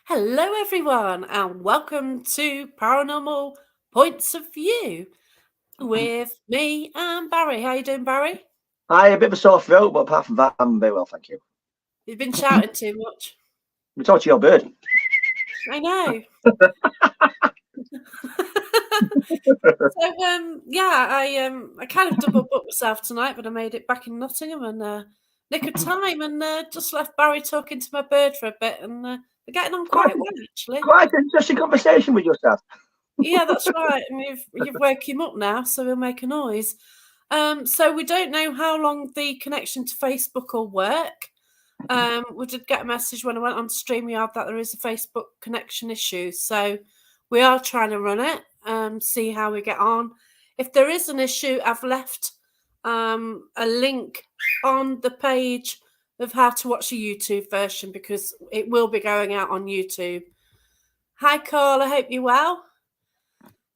Hello, everyone, and welcome to Paranormal Points of View with me and Barry. How you doing, Barry? I a bit of a sore throat, but apart from that, I'm very well, thank you. You've been shouting too much. We talked to your bird. I know. I kind of double booked myself tonight, but I made it back in Nottingham and nick of time, and just left Barry talking to my bird for a bit, and we're getting on Quite, quite well, actually. quite an interesting conversation with yourself. Yeah, that's right. And you've woke him up now, so he'll make a noise. So we don't know how long the connection to Facebook will work. We did get a message when I went on to StreamYard that there is a Facebook connection issue. So we are trying to run it, see how we get on. If there is an issue, I've left a link on the page of how to watch the YouTube version because it will be going out on YouTube. Hi, Carl. I hope you're well.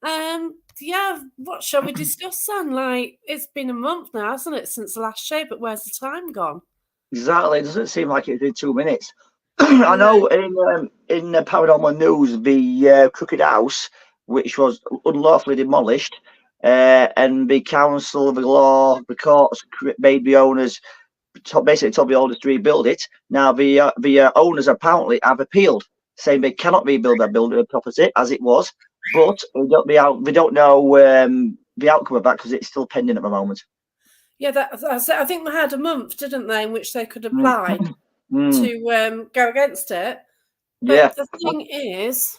What shall we discuss then? Like, it's been a month now, hasn't it, since the last show, but where's the time gone? Exactly. It doesn't seem like it did 2 minutes. I know in the Paranormal News, the Crooked House, which was unlawfully demolished, and the Council of Law, the courts made the owners, basically told the owners to rebuild it. Now, the owners apparently have appealed, saying they cannot rebuild their building property as it was, but we don't know the outcome of that because it's still pending at the moment. Yeah, I think they had a month, didn't they, in which they could apply Mm. to go against it. Yeah. But the thing is,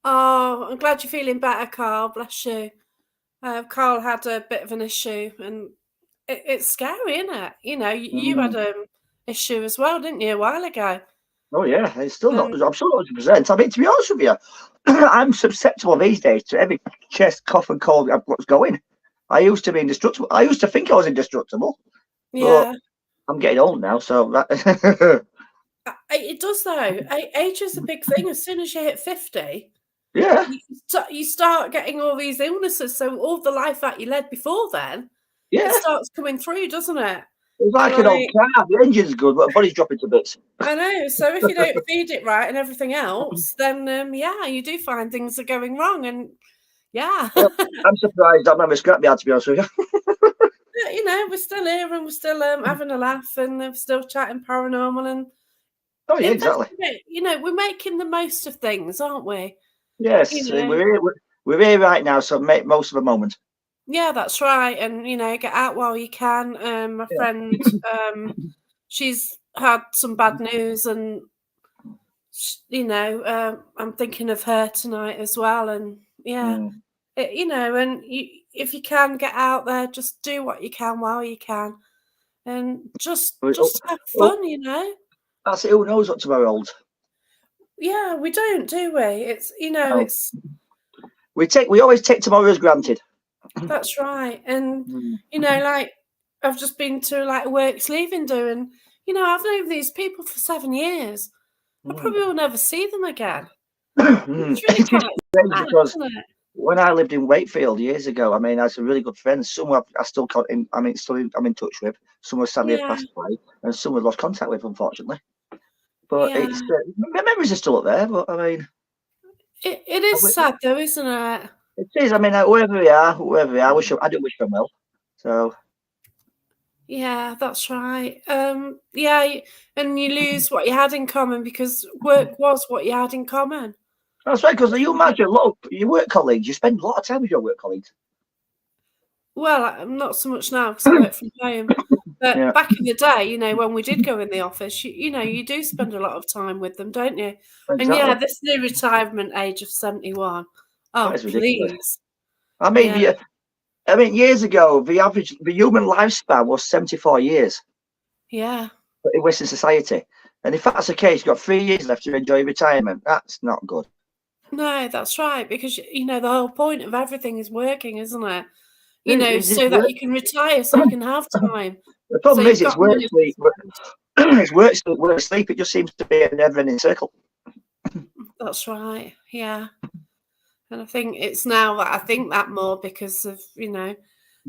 I'm glad you're feeling better, Carl. Bless you. Carl had a bit of an issue, and it's scary, isn't it? You know, you had an issue as well, didn't you, a while ago? Oh yeah, it's still not. I'm still not 100%. I mean, to be honest with you, I'm susceptible these days to every chest, cough, and cold I've got going. I used to be indestructible. I used to think I was indestructible. Yeah. But I'm getting old now, so that. It does though. Age is a big thing. As soon as you hit 50, Yeah. you start getting all these illnesses. So all the life that you led before then, Yeah. it starts coming throh, doesn't it? It's like an old car. The engine's good, but the body's dropping to bits. I know. So if you don't feed it right and everything else, then you do find things are going wrong. And yeah, Well, I'm surprised I've never scrapped me out, to be honest with you. you know, we're still here and we're still having a laugh and we're still chatting paranormal and Oh yeah, exactly. you know, we're making the most of things, aren't we? Yes, You know? we're here right now, so make most of the moment. Yeah, that's right. And, you know, get out while you can. My friend, she's had some bad news and, you know, I'm thinking of her tonight as well. And you know, and if you can get out there, just do what you can while you can. And just have fun, you know. That's it. Who knows what tomorrow holds? Yeah, we don't, do we? It's, you know, No. it's... We always take tomorrow as granted. That's right. And, you know, like, I've just been to, like, a works leaving do, and, you know, I've known these people for 7 years. I probably will never see them again. It's really quite sad, because isn't it? when I lived in Wakefield years ago, I mean, I had some really good friends. Some I still I'm in touch with. Some were sadly passed away, and some we've lost contact with, unfortunately. But it's the memories are still up there. But I mean, it is sad though, isn't it? It is. I mean, whoever we are, I do wish them well. So. Yeah, that's right. Yeah, and you lose what you had in common because work was what you had in common. That's right, because you imagine a lot of your work colleagues, you spend a lot of time with your work colleagues. Well, I'm not so much now because I work from home. But back in the day, you know, when we did go in the office, you know, you do spend a lot of time with them, don't you? Exactly. And yeah, this new retirement age of 71. Oh, please. I mean, years ago, the human lifespan was 74 years. Yeah. In Western society. And if that's the case, you've got 3 years left to enjoy retirement. That's not good. No, that's right. Because, you know, the whole point of everything is working, isn't it? You know, so that you can retire, so you can have time. The problem is it's work, sleep. It's work, sleep. It just seems to be a never-ending circle. That's right. Yeah. And I think it's now that I think that more because of, you know,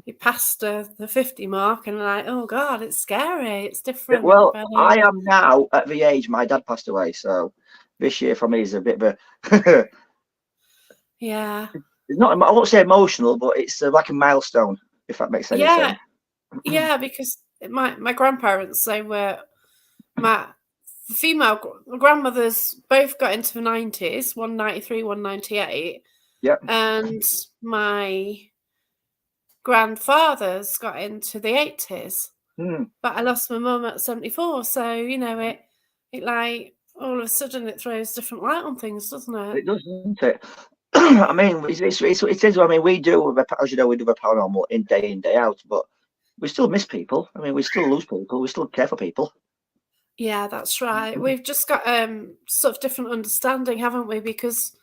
you passed the 50 mark and like, oh God, it's scary. It's different. Well, I am now at the age my dad passed away. So this year for me is a bit of a. Yeah. It's not. I won't say emotional, but it's like a milestone, if that makes any Yeah. sense. Yeah, because my grandparents, they were my female grandmothers both got into the 90s, one 93, one 98, Yep. and my grandfathers got into the 80s. Mm. But I lost my mum at 74, so it like all of a sudden it throws different light on things, doesn't it? It does, doesn't it? I mean, it is. I mean, we do, as you know, we do a paranormal in day out, but we still miss people. I mean, we still lose people. We still care for people. Yeah, that's right. We've just got sort of different understanding, haven't we? Because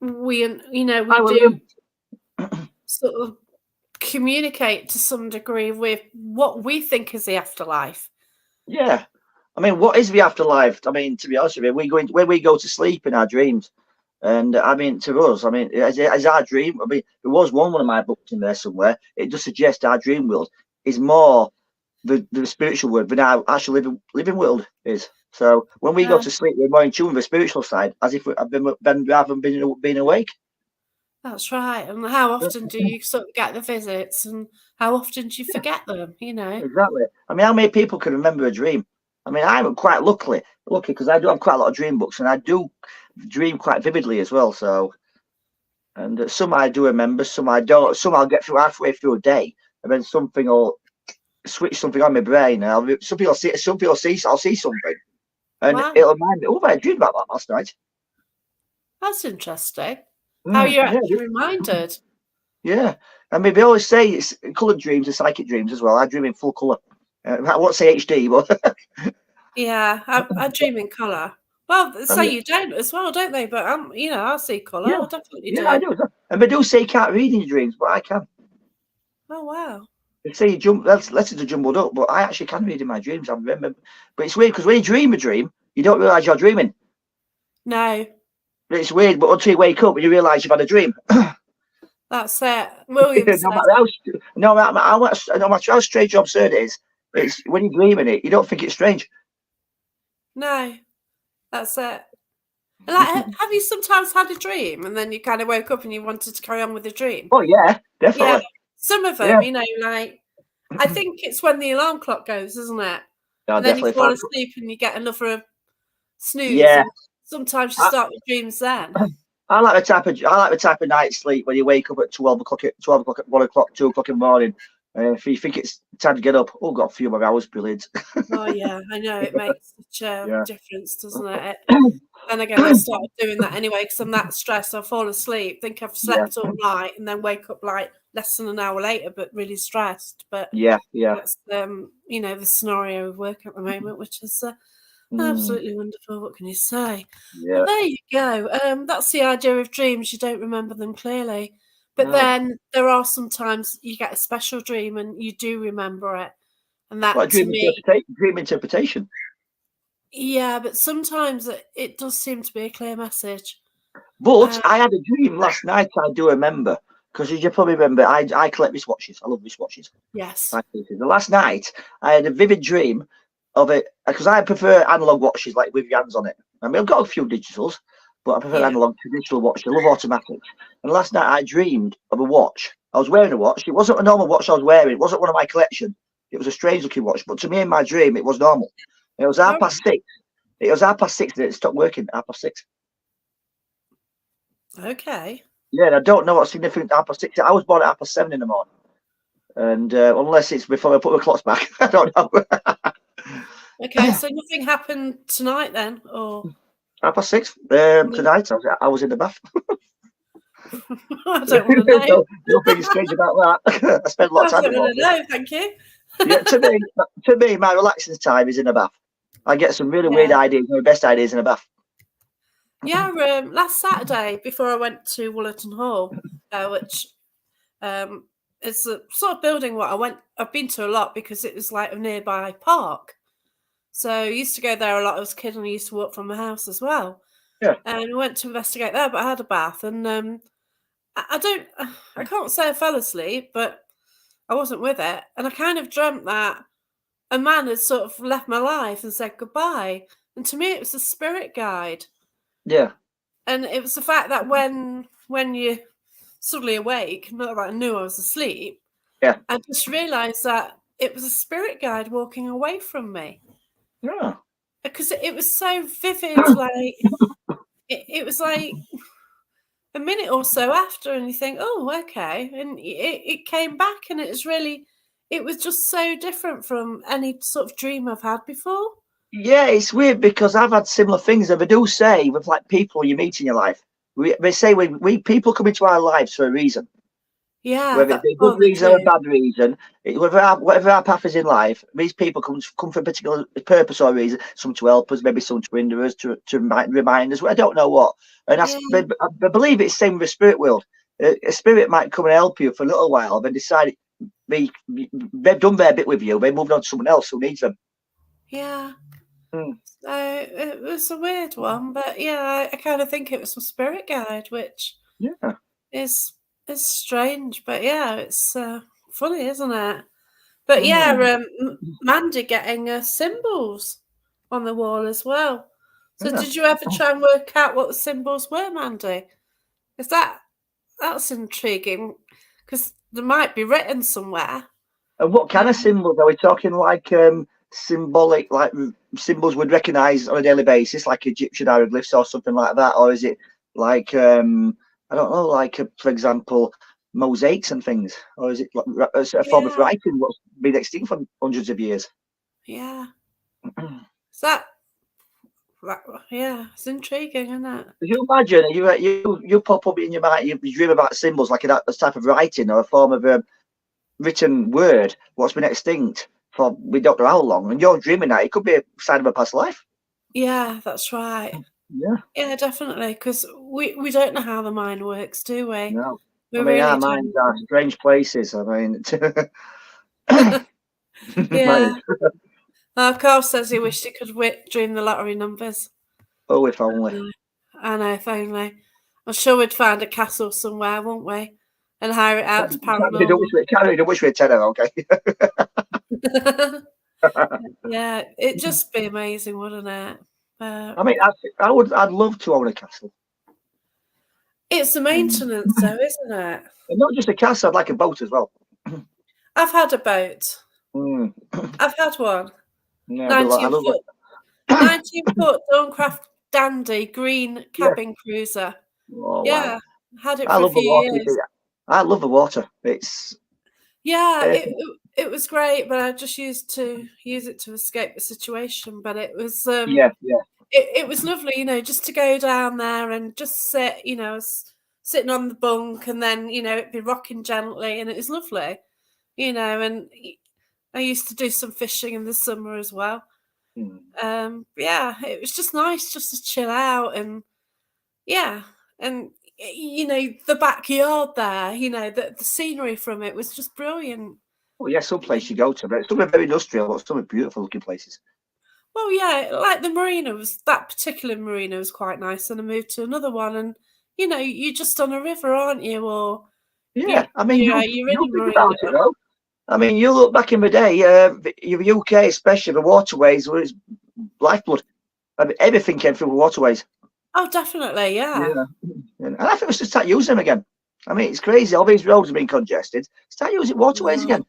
we I will. do sort of communicate to some degree with what we think is the afterlife. Yeah. I mean, what is the afterlife? I mean, to be honest with you, when we go to sleep in our dreams, and I mean, to us, I mean, as our dream, I mean, there was one of my books in there somewhere. It does suggest our dream world is more the spiritual world than our actual living world is. So when we go Yeah, to sleep, we're more in tune with the spiritual side, as if we've been rather than being awake. that's right. And how often do you sort of get the visits, and how often do you forget them? Exactly. I mean, how many people can remember a dream? I mean, I'm quite lucky because I do have quite a lot of dream books, and I do dream quite vividly as well. So, and some I do remember, some I don't. Some I'll get through halfway through a day, and then something will switch something on my brain. And some people see, I'll see something, and Wow, it'll remind me. Oh, I dreamed about that last night. that's interesting. How you're Yeah, actually reminded. yeah. I mean, they always say it's coloured dreams are psychic dreams as well. I dream in full colour. I won't say HD, but Yeah, I dream in colour. Well, I say mean, you don't as well, don't they? But I see colour. yeah, I definitely yeah, I do. do. And they do say you can't read in your dreams, but I can. Oh wow. They say letters are jumbled up, but I actually can read in my dreams. I remember, but it's weird because when you dream a dream, you don't realise you're dreaming. No, It's weird, but until you wake up and you realise you've had a dream, that's it. William no says, matter no matter how strange or absurd it is, it's when you're dreaming it, you don't think it's strange. no, that's it. Like, have you sometimes had a dream and then you kind of woke up and you wanted to carry on with the dream? Oh yeah, Yeah, definitely. some of Yeah, them, like I think it's when the alarm clock goes, isn't it? no, And then you definitely. fall asleep and you get another snooze, Yeah, and sometimes you I, start with dreams then. I like the type of night sleep when you wake up at 12 o'clock, at 1 o'clock, 2 o'clock in the morning. If you think it's time to get up, oh, got a few more hours, brilliant. Oh yeah, I know it makes such a Yeah, difference, doesn't it? And again, I started doing that anyway because I'm that stressed. I'll fall asleep, think I've yeah, slept all night, and then wake up like less than an hour later, but really stressed. But yeah, yeah. that's the scenario of work at the moment, which is Mm, absolutely wonderful. What can you say? Well, yeah. there you go. That's the idea of dreams. You don't remember them clearly, but No. then there are sometimes you get a special dream and you do remember it, and that What to me. dream interpretation. Yeah, but sometimes it does seem to be a clear message. But Uh, I had a dream last night. I do remember because as you probably remember, I collect wristwatches. I love wristwatches. yes. The last night, I had a vivid dream of it because I prefer analog watches, like with your hands on it. I mean, I've got a few digitals, but I prefer Yeah. analog traditional watches. I love automatics. And last night, I dreamed of a watch. I was wearing a watch. It wasn't a normal watch I was wearing. It wasn't one of my collection. It was a strange looking watch. But to me, in my dream, it was normal. It was half Oh, past six. It was 6:30 and it stopped working at 6:30. okay. Yeah, and I don't know what's significant 6:30. I was born at 7:30 in the morning. And unless it's before I put the clocks back, I don't know. Okay, so nothing happened tonight then, or 6:30 no? tonight. I was in the bath. I don't want to know. So nothing strange about that. I spent a lot I of time don't in the want to water. know. Thank you. Yeah, to me, my relaxing time is in a bath. I get some really weird Yeah. ideas. My best ideas in a bath. Yeah. Last Saturday, before I went to Woollerton Hall, which um, is a sort of building I've been to a lot because it was like a nearby park. So I used to go there a lot as a kid, and I used to walk from my house as well. Yeah. And I went to investigate there, but I had a bath, and I don't, I can't say I fell asleep, but I wasn't with it, and I kind of dreamt that a man had sort of left my life and said goodbye, and to me it was a spirit guide. Yeah. And it was the fact that when you suddenly awake, not that I knew I was asleep, Yeah. I just realised that it was a spirit guide walking away from me. Yeah. Because it was so vivid, like it was like a minute or so after, and you think, oh, okay, and it came back, and it was just so different from any sort of dream I've had before. Yeah, it's weird because I've had similar things, and they do say with like people you meet in your life, they say we people come into our lives for a reason, Yeah, whether it be a good they reason or a do. bad reason. Whatever our path is in life, these people come for a particular purpose or reason. Some to help us, maybe some to hinder us, to remind us. I don't know what. And Yeah, I believe it's the same with the spirit world. A spirit might come and help you for a little while, then decide they've done their bit with you. They moved on to someone else who needs them. yeah. Hmm. So it was a weird one, but yeah, I kind of think it was some spirit guide, which Yeah. is strange, but yeah, it's funny, isn't it? But yeah, Hmm. Mandy getting symbols on the wall as well. So Yeah. did you ever try and work out what the symbols were, Mandy? Is that's intriguing? Because they might be written somewhere. And what kind of symbols are we talking? Like symbolic, like symbols we'd recognise on a daily basis, like Egyptian hieroglyphs or something like that, or is it like I don't know, like for example, mosaics and things, or is it like a form of Yeah, writing what's been extinct for hundreds of years? yeah. Is that yeah? It's intriguing, isn't it? Could you imagine you pop up in your mind, you dream about symbols like a type of writing or a form of written word what's been extinct for we don't know how long, and you're dreaming that it could be a sign of a past life. Yeah, that's right. Yeah, Yeah, definitely. Because we don't know how the mind works, do we? no. We I mean, our really minds are don't. strange places. I mean, Yeah. mind. Carl says he wished he could dream the lottery numbers. Oh, if only. No, I know, if only. I'm sure we'd find a castle somewhere, won't we? And hire it out to paranormal. Can't read a wish with a tenner, okay? Yeah, it'd just be amazing, wouldn't it? I mean, I'd love to own a castle, It's the and maintenance, though, isn't it? not just a castle. I'd like a boat as well. I've had a boat. Mm. I've had one. Yeah, I 19 love foot, it. 19-foot Dawncraft Dandy green Yeah. cabin cruiser. Oh wow. Yeah, had it I for a love the few water. years. I love the water. It's Yeah, uh, it was great, but I just used to use it to escape the situation. But it was yeah, yeah. it was lovely, just to go down there and just sit, sitting on the bunk, and then it'd be rocking gently, and it was lovely, And I used to do some fishing in the summer as well. Mm. Yeah, it was just nice just to chill out, and yeah, and the backyard there, the scenery from it was just brilliant. Well, yeah, some place you go to, but some are very industrial, but some are beautiful looking places. Well, yeah, like the marina that particular marina was quite nice, and I moved to another one, and you're just on a river, aren't you? Or Yeah, I mean, you're in you a think about it marina. though. I mean, you look back in the day, your UK, especially the waterways, was lifeblood. I mean, everything came through the waterways. Oh, definitely, yeah. Yeah, and I think we should start using them again. I mean, it's crazy. All these roads have been congested. Start using waterways Well, again.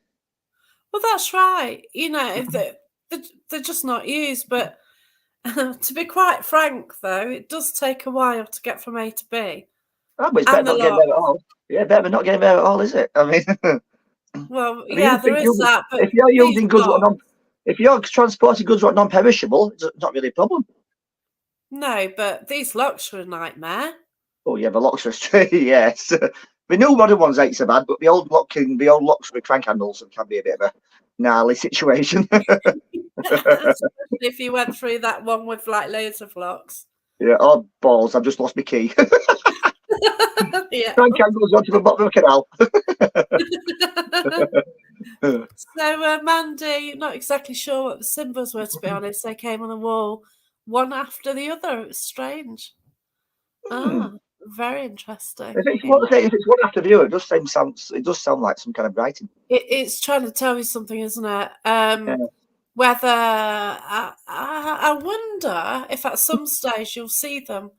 well, that's right. If they're just not used, but to be quite frank, though, it does take a while to get from A to B, Oh, but it's better and the not getting lot. there at all. Yeah, better not getting there at all, is it? I mean, Well, I mean, yeah, there is that, but if you're these using goods what lot, non, if you're transporting goods what non-perishable, it's not really a problem. no, but these locks are a nightmare. Oh yeah, the locks are straight. Yes, the new modern ones ain't so bad, but the old locks with crank handles can be a bit of a gnarly situation. Especially if you went through that one with like loads of locks. Yeah, oh balls! I've just lost my key. Yeah. Crank handles onto the bottom of the canal. So, Mandy, not exactly sure what the symbols were, to be honest. They came on the wall one after the other. It was strange. Hmm. Ah, very interesting. If it's one after the other, it does sound like some kind of writing. It's trying to tell you something, isn't it? Yeah. Whether I wonder if at some stage you'll see them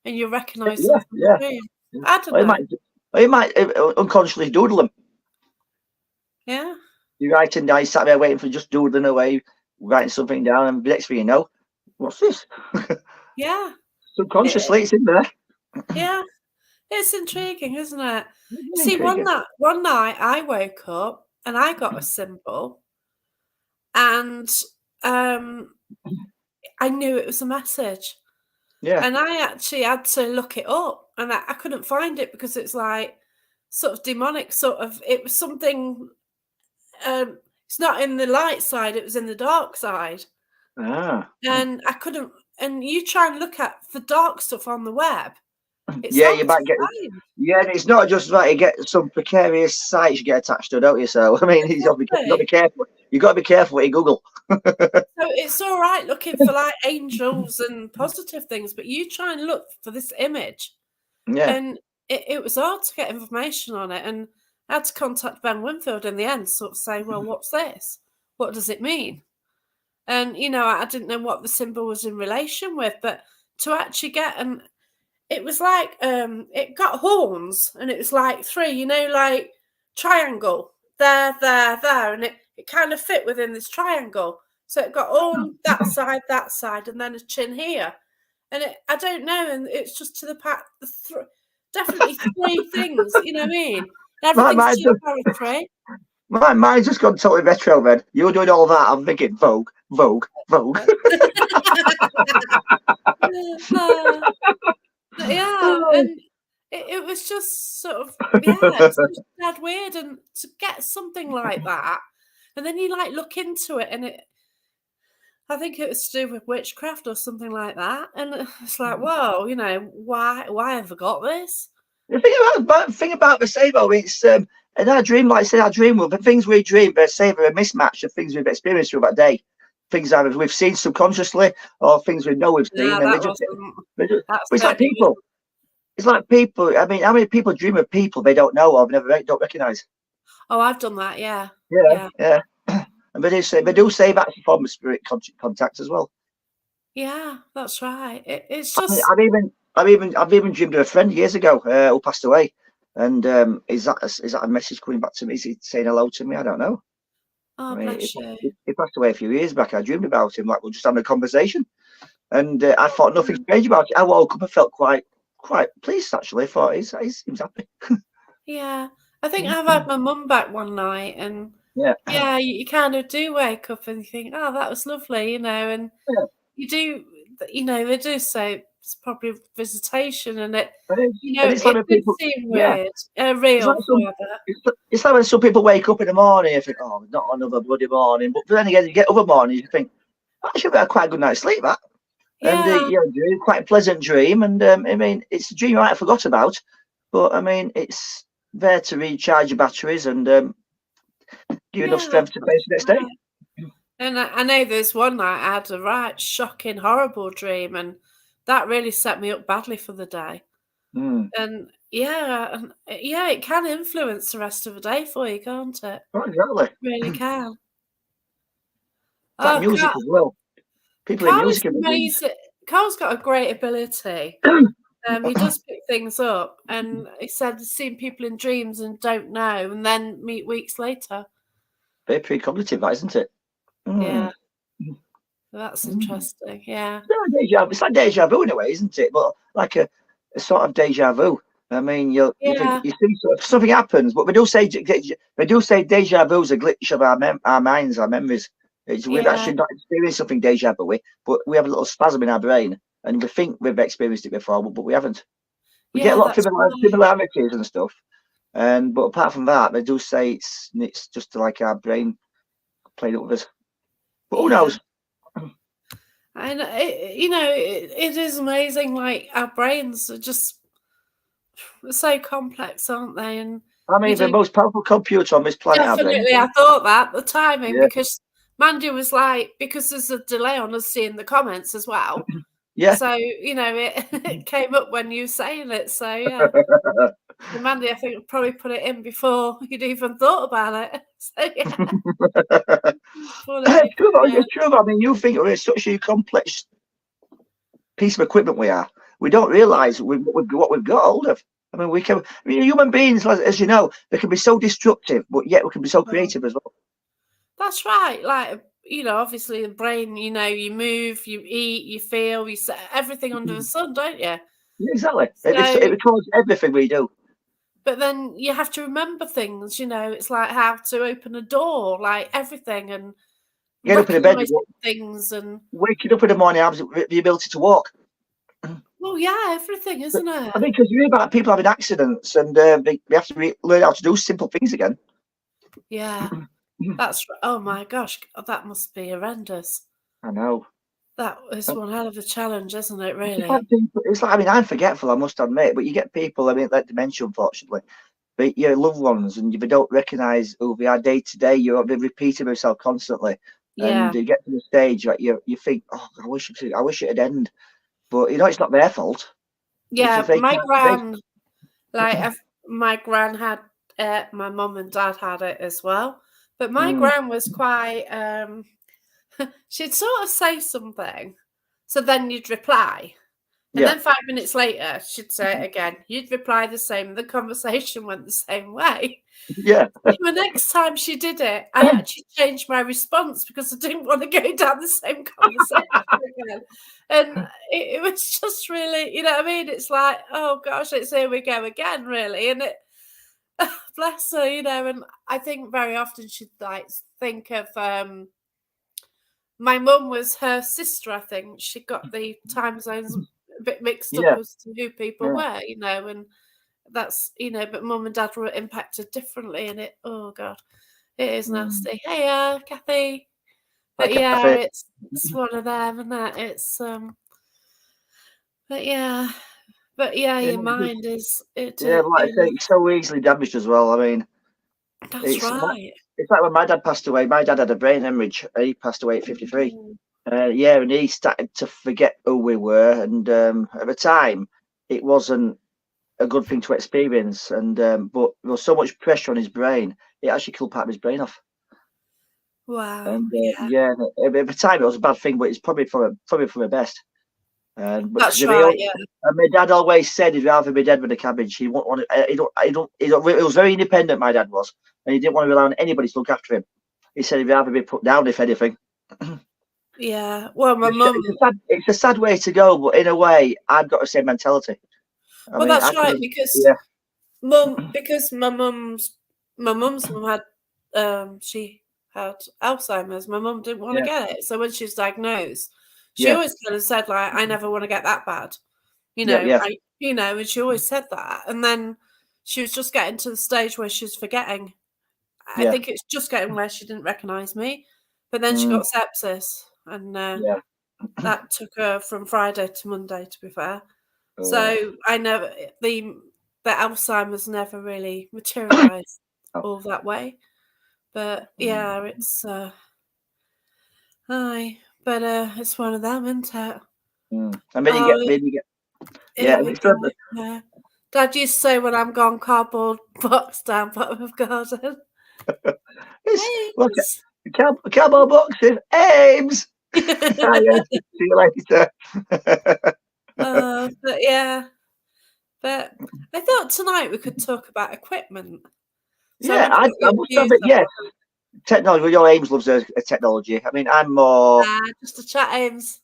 and you recognise Yeah, them from the dream. I don't know. Or you might unconsciously doodle them. Yeah. You're writing down, you sat there waiting for just doodling away, writing something down, and the next thing you know, what's this? Yeah. Subconsciously, it's in there. Yeah. It's intriguing, isn't it? It's See, intriguing. one night I woke up and I got a symbol, and I knew it was a message. Yeah. And I actually had to look it up, and I couldn't find it because it's like sort of demonic, it was something, it's not in the light side, it was in the dark side. Ah. And I couldn't, and you try and look at the dark stuff on the web, it's Yeah, hard you might to get. find. Yeah, and it's not just like you get some precarious sites you get attached to, don't you? So I mean, you got to be careful. You got to be careful what you Google. So it's all right looking for like angels and positive things, but you try and look for this image, Yeah. and it was hard to get information on it. And I had to contact Ben Winfield in the end, sort of say, well, what's this? What does it mean? And, I didn't know what the symbol was in relation with, but to actually get, and it was like, it got horns, and it was like three, like triangle, there, and it kind of fit within this triangle. So it got on that side, and then a chin here. And I don't know, and it's just to the definitely three things, you know what I mean? Everything's territory. Mine's just gone totally retro then. You're doing all that, I'm thinking Vogue. Yeah, and it was just sort of, it's just dead weird, and to get something like that, and then you like look into it, and I think it was to do with witchcraft or something like that, and it's like, whoa, why have I got this? The thing about the Sabo, it's in our dream, like I said, our dream world, the things we dream, the Sabo are a mismatch of things we've experienced through that day. Things either we've seen subconsciously or things we know we've seen. And it's like people. It's like people. I mean, how many people dream of people they don't know or don't recognise? Oh, I've done that. Yeah. Yeah. And they do say that's a form of spirit contact as well. Yeah, that's right. It's just. I've even dreamed of a friend years ago who passed away, and is that a message coming back to me? Is he saying hello to me? I don't know. Oh, bless you. He passed away a few years back. I dreamed about him, like we're just having a conversation, and I thought nothing strange about it. I woke up, I felt quite pleased actually. I thought he seems happy. Yeah, I think I've had my mum back one night, and yeah, you kind of do wake up and you think, oh, that was lovely, and you do, they do say it's probably visitation, and it did seem weird, real. It's like when some people wake up in the morning and think, oh, not another bloody morning. But then again, you get other mornings, you think, I should have quite a good night's sleep, that. And dream, quite a pleasant dream. And I mean, it's a dream I forgot about, but I mean, it's there to recharge your batteries and give you enough strength to face the next day. And I know there's one night I had a right shocking, horrible dream, and that really set me up badly for the day. And it can influence the rest of the day for you, can't it? Oh, exactly. It really can. That music as well. People in music. Amazing. Carl's got a great ability. He does pick things up, and he said he's seen people in dreams and don't know, and then meet weeks later. Very precognitive, that, isn't it? Yeah. That's interesting. Yeah. It's like deja vu in a way, isn't it? But like a sort of deja vu. I mean, you see something happens, but we do say deja vu is a glitch of our minds, our memories. We've actually not experienced something deja vu, but we have a little spasm in our brain, and we think we've experienced it before, but we haven't. We get a lot of similarities and stuff, but apart from that, they do say it's just like our brain playing up with us. But who knows? And it is amazing. Like, our brains are just so complex, aren't they? And I mean, the most powerful computer on this planet. Definitely, I thought that the timing, because Mandy was like, because there's a delay on us seeing the comments as well. Yeah. So it came up when you were saying it. So yeah. And Mandy, I think, probably put it in before you'd even thought about it. So yeah. It's true. I mean, you think we're such a complex piece of equipment we are, we don't realise what we've got hold of. I mean, human beings, as you know, they can be so destructive, but yet we can be so creative as well. That's right. Like, obviously the brain, you move, you eat, you feel, you set everything under the sun, don't you? Yeah, exactly. So, It records everything we do. but then you have to remember things, it's like how to open a door, like everything, and Get up in the bed, recognise things, and waking up in the morning, has the ability to walk. well, yeah, everything, isn't it? I mean, because you hear about people having accidents, and they have to learn how to do simple things again. Yeah, that's oh my gosh, that must be horrendous. I know. That is one hell of a challenge, isn't it, really? I mean, I'm forgetful, I must admit, but you get people, I mean, like dementia, unfortunately, but your loved ones, and if you don't recognise who they are day to day, you're repeating yourself constantly, and Yeah. you get to the stage that you think, oh, I wish it had ended, but it's not their fault. Yeah, my gran, my gran had it, my mum and dad had it as well, but my gran was quite, she'd sort of say something, so then you'd reply. And then 5 minutes later, she'd say it again. You'd reply the same. The conversation went the same way. Yeah. The next time she did it, I actually changed my response because I didn't want to go down the same conversation again. And it was just really, you know what I mean? It's like, oh gosh, it's here we go again, really. And bless her, and I think very often she'd like think of, my mum was her sister, I think. She got the time zones a bit mixed up as to who people were, and that's, but mum and dad were impacted differently, and oh god, it is nasty. Hey, Kathy. But yeah, Kathy. it's one of them, and that it's but yeah, your mind is but like I say, it's so easily damaged as well. I mean, that's right. It's like when my dad passed away. My dad had a brain hemorrhage. He passed away at 53. And he started to forget who we were. And at the time, it wasn't a good thing to experience. And but there was so much pressure on his brain, it actually killed part of his brain off. Wow. And at the time, it was a bad thing, but it's probably for the best. That's right. Yeah. And my dad always said he'd rather be dead with a cabbage. He won't want to. He was very independent. My dad was, and he didn't want to rely on anybody to look after him. He said he'd rather be put down, if anything. Yeah. Well, my mum. It's a sad way to go, but in a way, I've got the same mentality. Well, that's right, because because my mum's mum had she had Alzheimer's. My mum didn't want to get it, so when she was diagnosed, she always kind of said, like, I never want to get that bad, and she always said that. And then she was just getting to the stage where she was forgetting. I think it's just getting where she didn't recognise me, but then she got sepsis, and that took her from Friday to Monday, to be fair. So I never the Alzheimer's never really materialised all that way, but yeah, it's but it's one of them, isn't it? And then you get, Dad used to say, when I'm gone, cardboard box down bottom of garden. Cardboard boxes, Ames. See you later. But yeah, but I thought tonight we could talk about equipment. So I must have it. Yes, technology. Well, your Ames loves a technology. I mean, I'm more just a chat, Ames.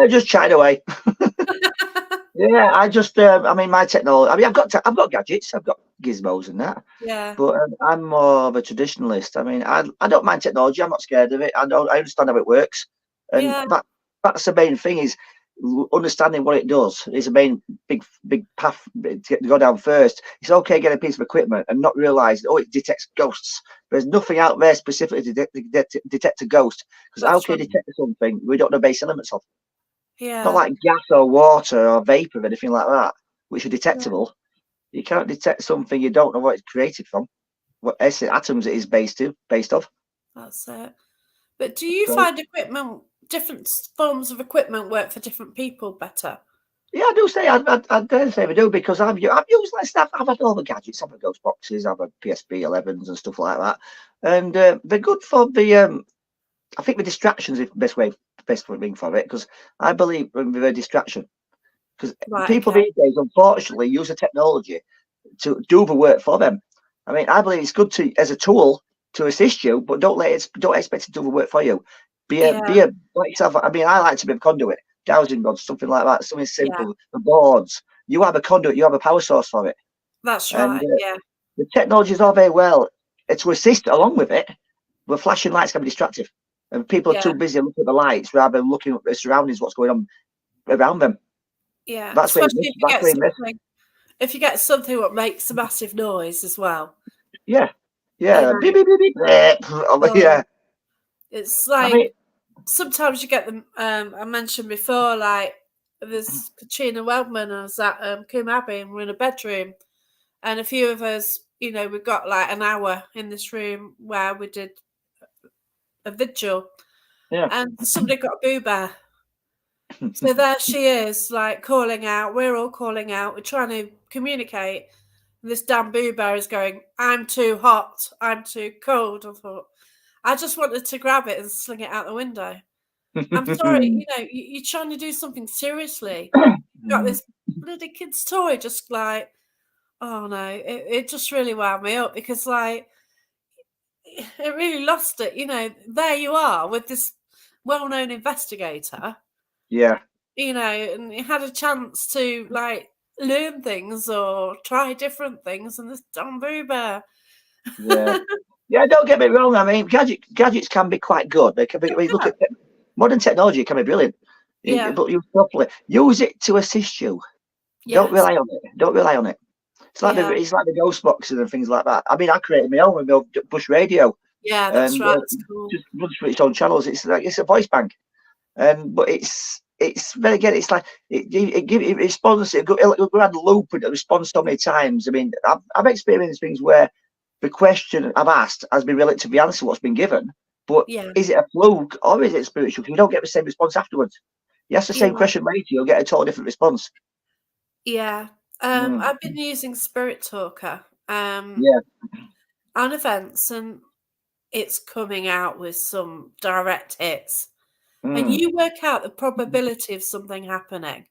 Just chatting away. I just, I mean, my technology. I mean, I've got gadgets, I've got gizmos and that. Yeah. But I'm more of a traditionalist. I mean, I don't mind technology. I'm not scared of it. I understand how it works, and that's the main thing, is understanding what it does is the main big path to go down first. It's okay getting a piece of equipment and not realising, it detects ghosts. There's nothing out there specifically to detect a ghost, because how can you detect something we don't know base elements of? Yeah. Not like gas or water or vapor or anything like that, which are detectable. You can't detect something you don't know what it's created from, what atoms it is based off. That's it. But do you find different forms of equipment work for different people better? Yeah, I do say I dare say we do, because I've used like stuff. I've had all the gadgets. I've had ghost boxes. I've had PSP 11s and stuff like that, and they're good for the. I think the distractions is the best way best thing for it, because I believe it will be a distraction. Because people okay. these days, unfortunately, use the technology to do the work for them. I mean, I believe it's good to as a tool to assist you, but don't expect it to do the work for you. Be a Yeah, like yourself. I mean, I like to be a conduit, dowsing rods, something like that, something yeah, simple. The boards. You have a conduit, you have a power source for it, that's and right. Yeah, the technology is all very well to assist along with it, but flashing lights can be distractive, and people are yeah, too busy looking at the lights rather than looking at their surroundings, what's going on around them. yeah. That's where you Especially miss. That's where you miss. if you get something that makes a massive noise as well. Yeah, You yeah, know, beep, beep, beep, beep. oh, Yeah. it's I mean, like sometimes you get them. I mentioned before, like there's Katrina Wellman. I was at Coombe Abbey, and we're in a bedroom, and a few of us, we've got like an hour in this room where we did a vigil, yeah, and somebody got a boo bear. So there she is, like calling out. We're all calling out. We're trying to communicate. This damn boo bear is going, I'm too hot. I'm too cold. I thought, I just wanted to grab it and sling it out the window. I'm sorry, you're trying to do something seriously. You got this bloody kid's toy, just like, oh no, it just really wound me up because, like, it really lost it. There you are with this well known investigator. yeah, And he had a chance to like learn things or try different things, and this damn boo bear. yeah, yeah. Don't get me wrong. I mean, gadgets can be quite good. They can be. I mean, look at modern technology; it can be brilliant. Yeah. But use properly. Use it to assist you. Don't Yes. rely on it. Don't rely on it. Yeah. It's like the ghost boxes and things like that. I mean, I created my own with my own bush radio, Yeah, that's and right. That's cool. just runs through its own channels. It's like it's a voice bank. But but again, it's like it responds. It'll go around the loop and it responds so many times. I mean, I've experienced things where the question I've asked has been related to the answer what's been given, but Yeah. is it a fluke or is it spiritual? Because you don't get the same response afterwards. You ask the same Yeah. question later, you'll get a totally different response. Yeah. Mm. I've been using Spirit Talker Yeah. on events, and it's coming out with some direct hits. And Mm. you work out the probability of something happening.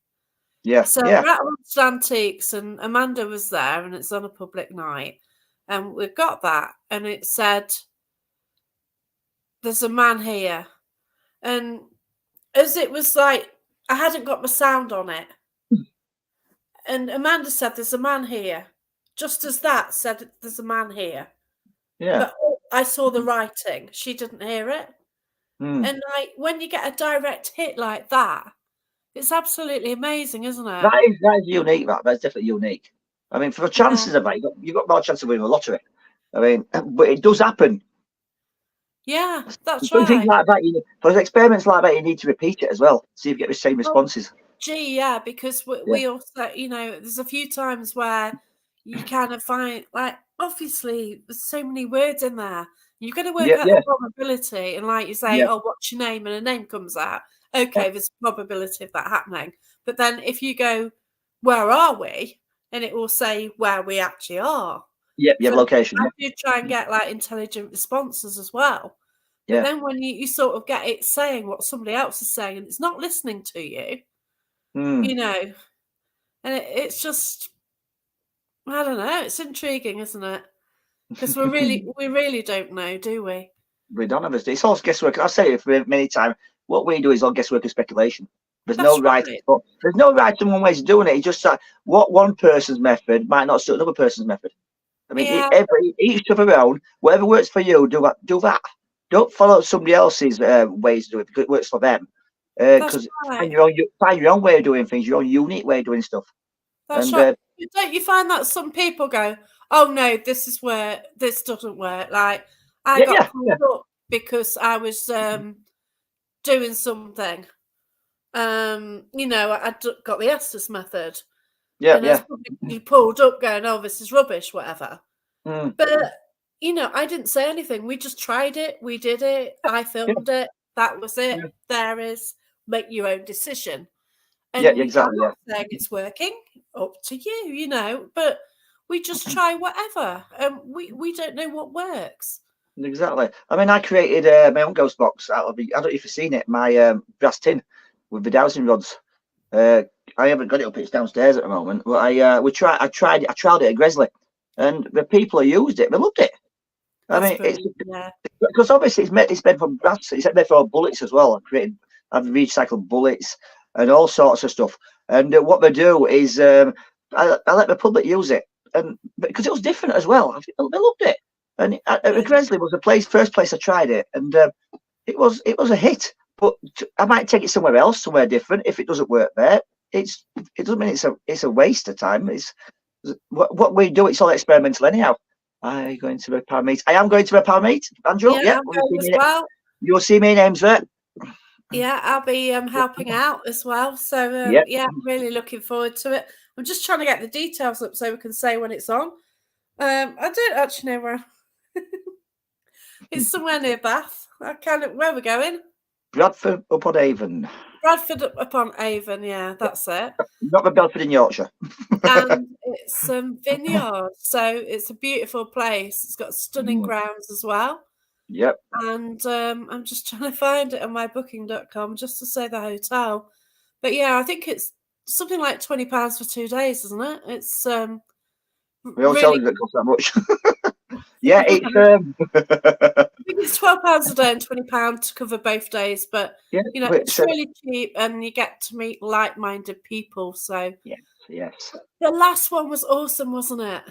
Yeah. So Yeah. we're at Lost Antiques, and Amanda was there, and it's on a public night. And we've got that, and it said, there's a man here. And as it was like, I hadn't got my sound on it. And Amanda said, there's a man here. Just as that said, there's a man here. Yeah. But I saw the writing. She didn't hear it. Mm. And like when you get a direct hit like that, it's absolutely amazing, isn't it? That is unique. That's definitely unique. I mean, for the Yeah. chances of that, you've got more chance of winning the lottery. I mean, but it does happen. Yeah, that's But things right. like that, for experiments like that, you need to repeat it as well. See if you get the same Oh, responses. gee, yeah, because Yeah, we also, there's a few times where you kind of find, like, obviously, there's so many words in there. You've got to work yeah, out the yeah, probability. And, like, you say, yeah, oh, what's your name? And a name comes out. yeah, Okay, there's a probability of that happening. But then if you go, where are we? And it will say where we actually are. yeah. You have So location. I Yeah, do try and get, like, intelligent responses as well. But yeah. then when you sort of get it saying what somebody else is saying and it's not listening to you, Mm. you know, and it's just, I don't know, it's intriguing, isn't it? Because we really don't know, do we? We don't have It's all guesswork. I've said it many times. What we do is all guesswork and speculation. There's no That's right. right. There's no right and one way of doing it. It's just that what one person's method might not suit another person's method. I mean, Yeah, each to their own. Whatever works for you, do that. Do that. Don't follow somebody else's ways to do it because it works for them. that's Because right. find your own way of doing things, your own unique way of doing stuff. That's And right. But don't you find that some people go, oh no, this is where this doesn't work? Like, I yeah, got yeah, yeah, pulled up because I was doing something. Got the Estes method. yeah, And there's yeah. somebody pulled up going, oh, this is rubbish, whatever. Mm, But, I didn't say anything. We just tried it. We did it. I yeah, filmed it. That was it. yeah, There is. Make your own decision. yeah, And I'm exactly. Yeah. not saying it's working. Up to you, but we just try whatever. We don't know what works. Exactly. I mean, I created my own ghost box out of the. I don't know if you've seen it. My brass tin with the dowsing rods. Uh, I haven't got it up. It's downstairs at the moment. But I tried it at Gresley, and the people who used it, they loved it. I That's mean, it's brilliant. Yeah. because obviously it's made from brass. It's made from bullets as well. I've recycled bullets and all sorts of stuff. And what they do is I let the public use it, and because it was different as well, they loved it. And Yeah. Gresley was the first place I tried it, and it was a hit. But I might take it somewhere else, somewhere different. If it doesn't work there, it doesn't mean it's a waste of time. It's what we do. It's all experimental anyhow. I going to a power meet. I am going to a power meet, Andrew. Yeah, Yeah, I'm going as well. you'll see me names there. Yeah, I'll be helping out as well. So Yeah, yeah, I'm really looking forward to it. I'm just trying to get the details up so we can say when it's on. I don't actually know where. It's somewhere near Bath. Where we're going? Bradford upon Avon, Bradford upon Avon. Yeah, that's it. not the Bradford in Yorkshire. And it's some vineyards, so it's a beautiful place. It's got stunning grounds as well. Yep. And I'm just trying to find it on my booking.com just to say the hotel. But yeah, I think it's something like £20 for 2 days, isn't it? It's We all tell really. you that costs that much. Yeah, it's I think it's £12 a day and £20 to cover both days, but yeah, it's really cheap and you get to meet like-minded people. So yes. the last one was awesome, wasn't it?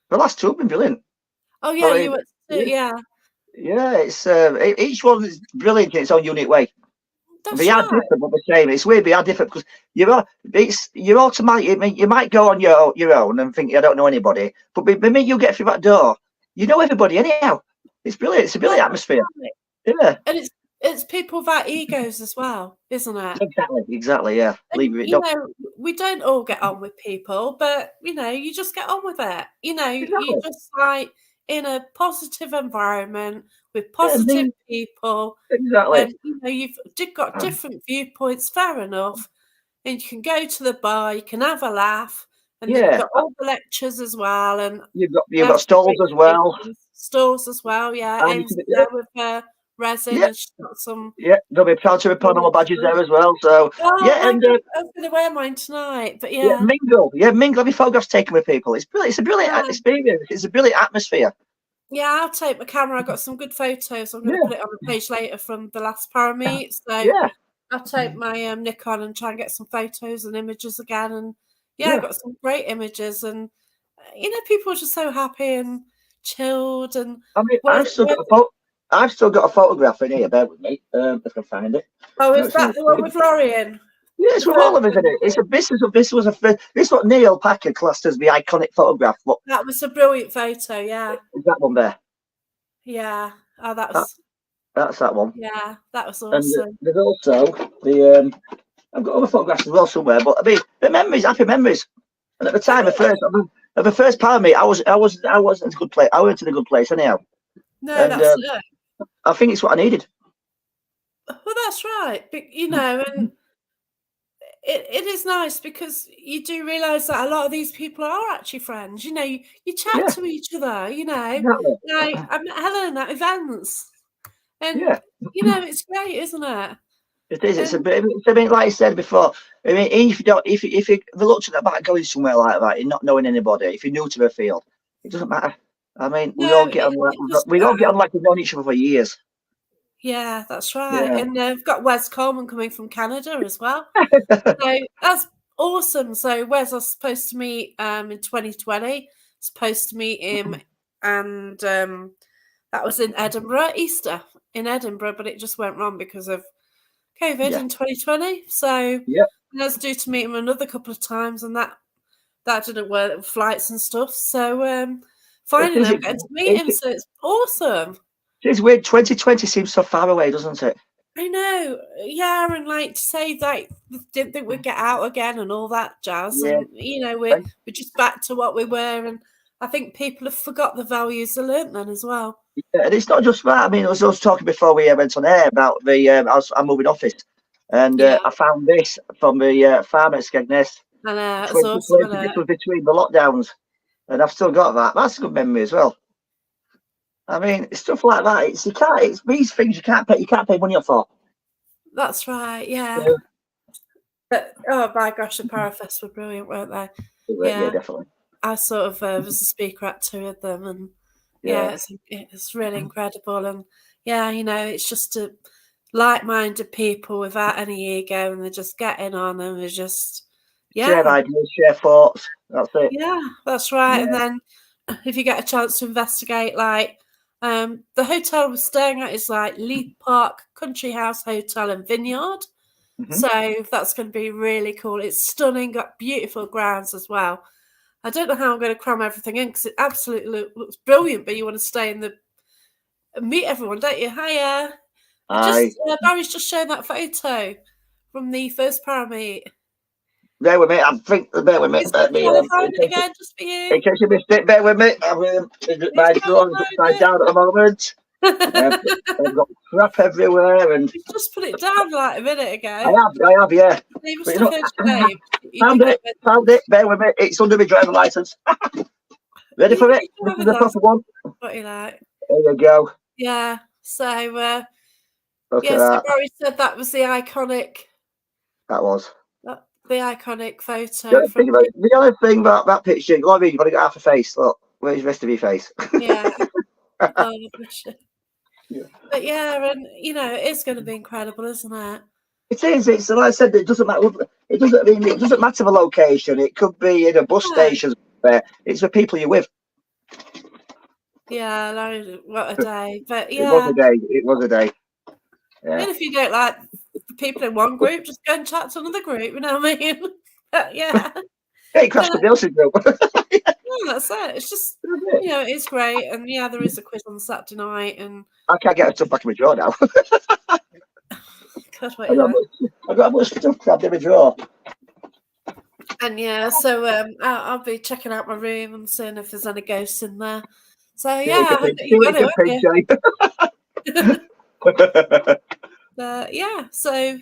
The last two have been brilliant. Oh yeah, you went to, yeah. Yeah, it's each one is brilliant in its own unique way. That's They are right. different, but the same. It's weird. They are different because you're automatic. I mean, you might go on your own and think I don't know anybody, but the minute you get through that door, you know everybody anyhow. It's brilliant. It's a Yeah, brilliant that's atmosphere. right. Yeah, And it's people without egos as well, isn't it? exactly. Yeah, And leave it. Don't, we don't all get on with people, but you just get on with it. You exactly. just like in a positive environment with Yeah, positive me. people, Exactly. and got different viewpoints. Fair enough, and you can go to the bar, you can have a laugh, and they've Yeah, got all the lectures as well, and you've have got some stalls great as well, speakers, stores as well. Yeah, and you Ames can, is there with resin, yeah, and she's got some yeah. There'll be plenty of Paranormal badges there as well. So Oh, yeah, and I'm gonna wear mine tonight, but yeah, yeah. mingle. Yeah, mingle. Have your photographs taken with people. It's brilliant. It's a brilliant Yeah. experience. It's a brilliant atmosphere. Yeah, I'll take my camera. I got some good photos. I'm gonna Yeah, put it on the page later from the last Parameet. So yeah, I'll take my Nikon and try and get some photos and images again. And yeah, I yeah. got some great images. And people are just so happy and chilled. And I mean, where's where, I've still got a photograph in here. Bear with me, if I can find it. oh, No, is it's in that the the one frame. with Lorien? Yeah, it's The with all first of us in one. it. This is what Neil Packard classed as the iconic photograph. What That was a brilliant photo. Yeah, is that one there? yeah. Oh, That, that's that one. that was And awesome. there's also I've got other photographs as well somewhere. But I mean, the memories, happy memories. And at the time, at the first part of me, I wasn't in a good place. I went to the good place anyhow, No, and that's it. I think it's what I needed. Well, that's right. But, and it is nice because you do realise that a lot of these people are actually friends. You chat Yeah, to each other, exactly. Like, I met Helen at events and, Yeah, it's great, isn't it? it is. It's a And bit. I mean, like I said before. I mean, if you don't, if you reluctant about going somewhere like that, and not knowing anybody, if you're new to the field, it doesn't matter. I mean, we all no, get on like it just, we all get on like we've known each other for years. yeah, that's right. Yeah, And we've got Wes Coleman coming from Canada as well. So that's awesome. So Wes, I was supposed to meet in 2020, supposed to meet him, and that was in Edinburgh, Easter in Edinburgh, but it just went wrong because of COVID yeah, in 2020. So I yeah. was due to meet him another couple of times, and that didn't work with flights and stuff. So It finally, is. I'm getting to meet him. So it's awesome. It's weird. 2020 seems so far away, doesn't it? I know, yeah, and like to say like didn't think we'd get out again and all that jazz, Yeah, and we're just back to what we were, and I think people have forgot the values they learnt then as well. and it's not just that. I mean, I was talking before we went on air about the I'm moving office, and Yeah, I found this from the farm at Skegness. and it was awesome, 2020. isn't This it? was between the lockdowns, and I've still got that. That's a good memory as well. I mean, stuff like that. It's these things you can't pay money off for. That's right. Yeah. But oh my gosh, the Parafest were brilliant, weren't they? Yeah, Yeah. definitely. I sort of was a speaker at 2 of them, and Yeah. it's really incredible. And yeah, it's just like-minded people without any ego, and they're just getting on, and they're just Share ideas, share thoughts. That's it. yeah, that's right. Yeah. And then if you get a chance to investigate, like the hotel we're staying at is like Leith Park Country House Hotel and Vineyard. So that's going to be really cool. It's stunning, got beautiful grounds as well. I don't know how I'm going to cram everything in because it absolutely looks brilliant, but you want to stay in meet everyone, don't you? Hiya. Barry's just showing that photo from the first parameet. Bear with me. Bear with me. He's going to find it again just for you. In case you missed it, bear with me. My drawing's upside down at the moment. I've got crap everywhere, and you just put it down like a minute ago. I have, yeah. You must have heard your name. Found it. Bear with me. It's under my driving license. Ready for it? This is the proper one. What you like? There you go. Yeah. So, Look at so that. Barry said that was the iconic. That was the iconic photo. The other thing about that picture, you've got to get half a face. Look, where's the rest of your face? Yeah. But yeah, and it's going to be incredible, isn't it? It is. It's like I said. It doesn't matter. It doesn't matter the location. It could be in a bus station. It's the people you're with. Yeah, what a day! But yeah, It was a day. Yeah. And if you don't like the people in one group, just go and chat to another group. You know what I mean? But yeah. Hey, crash the Bielsa group. No, that's it. It's just it's great, and yeah, there is a quiz on Saturday night, and I can't get stuff back in my drawer now. God, I got much stuff grabbed in my drawer. And yeah, so I'll be checking out my room and seeing if there's any ghosts in there. So yeah, so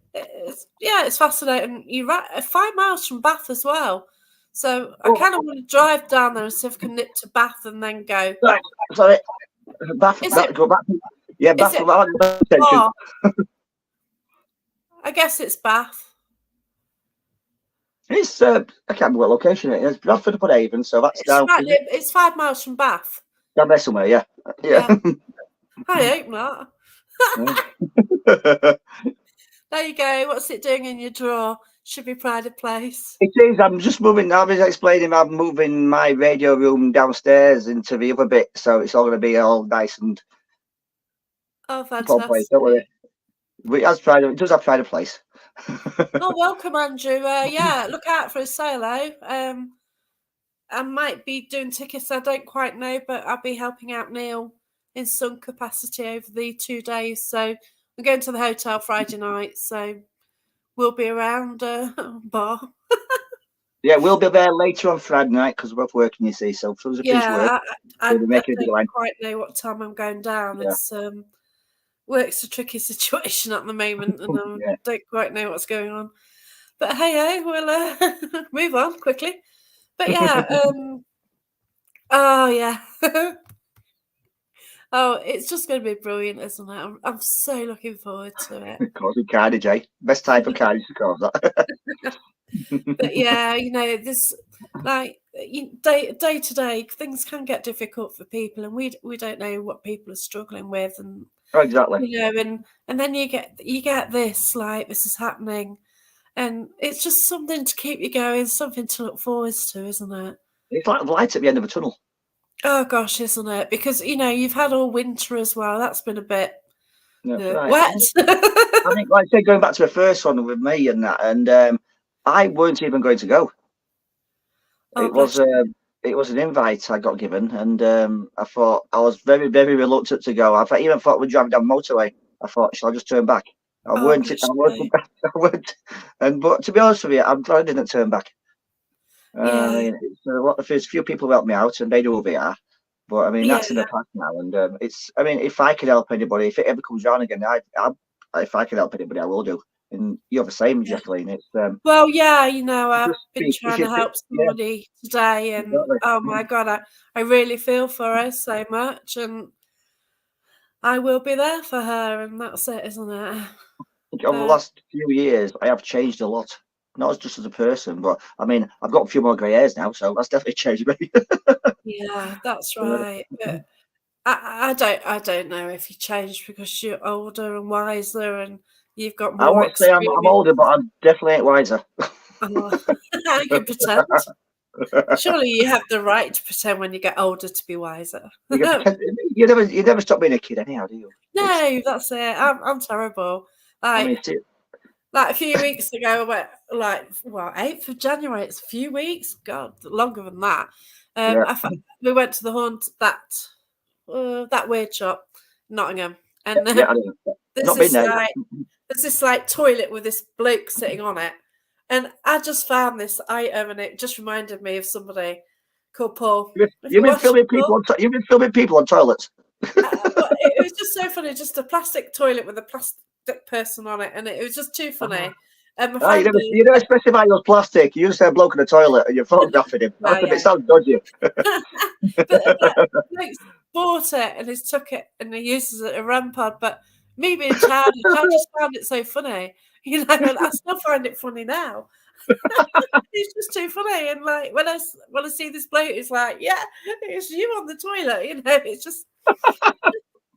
it's fascinating. You're right, 5 miles from Bath as well. So I kind of want to drive down there and see if I can nip to Bath and then go. Sorry, Bath. Go back. Yeah, Bath. I guess it's Bath. It's I can't remember what location it is. Bradford upon Avon, so that's down. It's 5 miles from Bath. Down there somewhere, yeah. I hope not. There you go. What's it doing in your drawer? Should be pride of place. It is. I'm just moving. I was explaining. I'm moving my radio room downstairs into the other bit, so it's all going to be all nice and. Oh, fantastic! Place, don't worry. It has pride. It does have pride of place. Oh, welcome, Andrew. Yeah, look out for a solo. I might be doing tickets. I don't quite know, but I'll be helping out Neil in some capacity over the 2 days. So we're going to the hotel Friday night. So we'll be around bar. Yeah, we'll be there later on Friday night because we're both working, you see. So if there's a piece of work, I don't quite know what time I'm going down. Yeah. It's work's a tricky situation at the moment, and I don't quite know what's going on. But hey, we'll move on quickly. But yeah, oh yeah. Oh, it's just going to be brilliant, isn't it? I'm so looking forward to it. Of course, carnage, eh? Best type of carnage, of course. But yeah, this like day to day, things can get difficult for people, and we don't know what people are struggling with, and exactly. And then you get this, like, this is happening, and it's just something to keep you going, something to look forward to, isn't it? It's like the light at the end of a tunnel. Oh gosh, isn't it? Because you've had all winter as well. That's been a bit wet. I think, like I say, going back to the first one with me and that, and I weren't even going to go. It was an invite I got given, and I thought I was very, very reluctant to go. I even thought we're driving down the motorway. I thought, shall I just turn back? I weren't. But to be honest with you, I'm glad I didn't turn back. I mean, there's a few people who helped me out, and they know who they are. But I mean, that's in the past now, and it's. I mean, if I can help anybody, if it ever comes around again, if I can help anybody, I will do. And you're the same, Jacqueline. It's well, yeah, you know, I've just been if trying you to help yeah, somebody today, and exactly. oh my God, I really feel for her so much, and I will be there for her, and that's it, isn't it? Over the But last few years, I have changed a lot. Not just as a person, but I mean, I've got a few more grey hairs now, so that's definitely changed me. yeah, that's right. But I don't know if you changed because you're older and wiser, and you've got I more won't say I'm experience. older, but I'm definitely ain't wiser. Oh, I can pretend. Surely you have the right to pretend when you get older to be wiser. You can pretend, you never stop being a kid anyhow, do you? It's, No, that's it. I'm terrible. I mean, Like like a few weeks ago, I went like, well, 8th of January. It's a few weeks. God, longer than that. yeah, We went to the haunt that weird shop, Nottingham, and yeah. I don't know. there's Not been this there. like there's this like toilet with this bloke sitting on it, and I just found this item, and it just reminded me of somebody called Paul. If You've you been watch filming people Paul, on. You've been filming people on toilets. but it was just so funny, just a plastic toilet with a plastic person on it, and it was just too funny. And my Ah, friend, you never specify it was plastic. You just said bloke in the toilet and you're photographing him. well, It yeah, sounds dodgy. but Blake's bought it and he's took it and he uses it as a REM pod. But me being childish, I just found it so funny, you know, and I still find it funny now. It's just too funny, and like when I see this bloke, it's like, yeah, it's you on the toilet, you know. It's just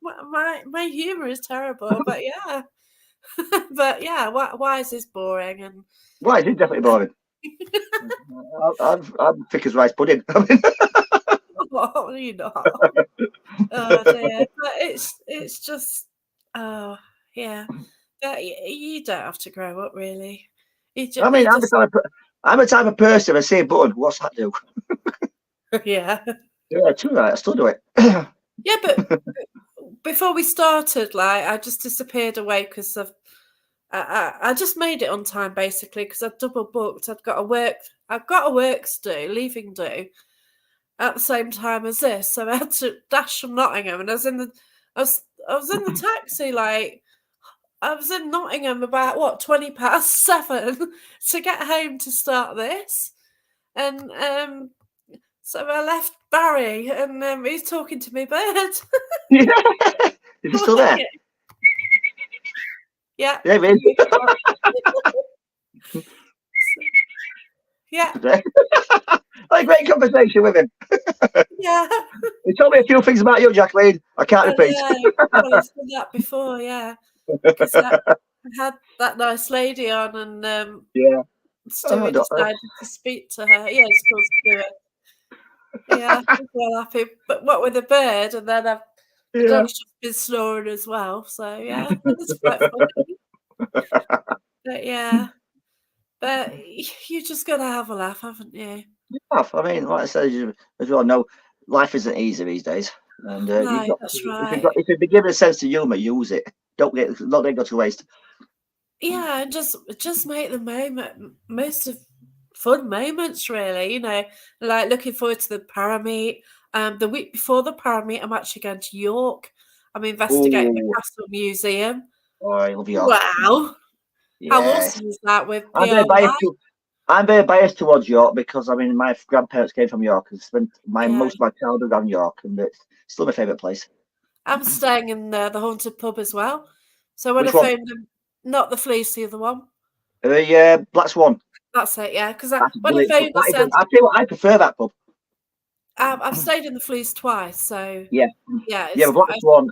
my humor is terrible, but yeah, but yeah, why is this boring? And Why? It's definitely boring. I'm thick as rice pudding. I mean, oh, you know, oh dear, but it's just oh yeah, but you don't have to grow up really. I mean, You just I'm the type of person. I say button. What's that do? yeah, Yeah, true. Right. I still do it. yeah, but before we started, like I just disappeared away because I just made it on time basically because I'd double booked. I've got a works do, leaving do at the same time as this, so I had to dash from Nottingham, and I was in the taxi like I was in Nottingham about what 7 to get home to start this, and so I left Barry, and he's talking to me bird. Yeah. Is he still there? Yeah. Yeah, man. Yeah. I had a great conversation with him. Yeah. He told me a few things about you, Jacqueline. I can't I repeat. know. Well, he's done that before, yeah. Because I had that nice lady on, and Yeah. Stewie decided to speak to her. Yeah, it's called Stewie. Yeah, he's well happy. But what with a bird, and then the Yeah. dog's just been snoring as well. So yeah, it's quite funny. But yeah, but you just got to have a laugh, haven't you? I mean, like I said, as you all know, life isn't easy these days. And you've No, got, that's right. if you've been given a sense of humour, use it. Don't let it go to waste. Yeah, and just make the most of fun moments, really. You know, like looking forward to the Parameet. The week before the Parameet, I'm actually going to York. I'm investigating the Oh, Castle Museum. I love York. Wow, how Yes. awesome is that with I'm the very old biased light? to I'm very biased towards York because I mean my grandparents came from York and spent Yeah, most of my childhood around York, and it's still my favourite place. I'm staying in the haunted pub as well. So when I Which one? phoned them, not the Fleece, the other one. The Black Swan. That's it, yeah. Because That's a when I brilliant pub. phoned, I said I tell you what, I prefer that pub. I've stayed in the Fleece twice, so Yeah, yeah, yeah. it's The Black nice. Swan.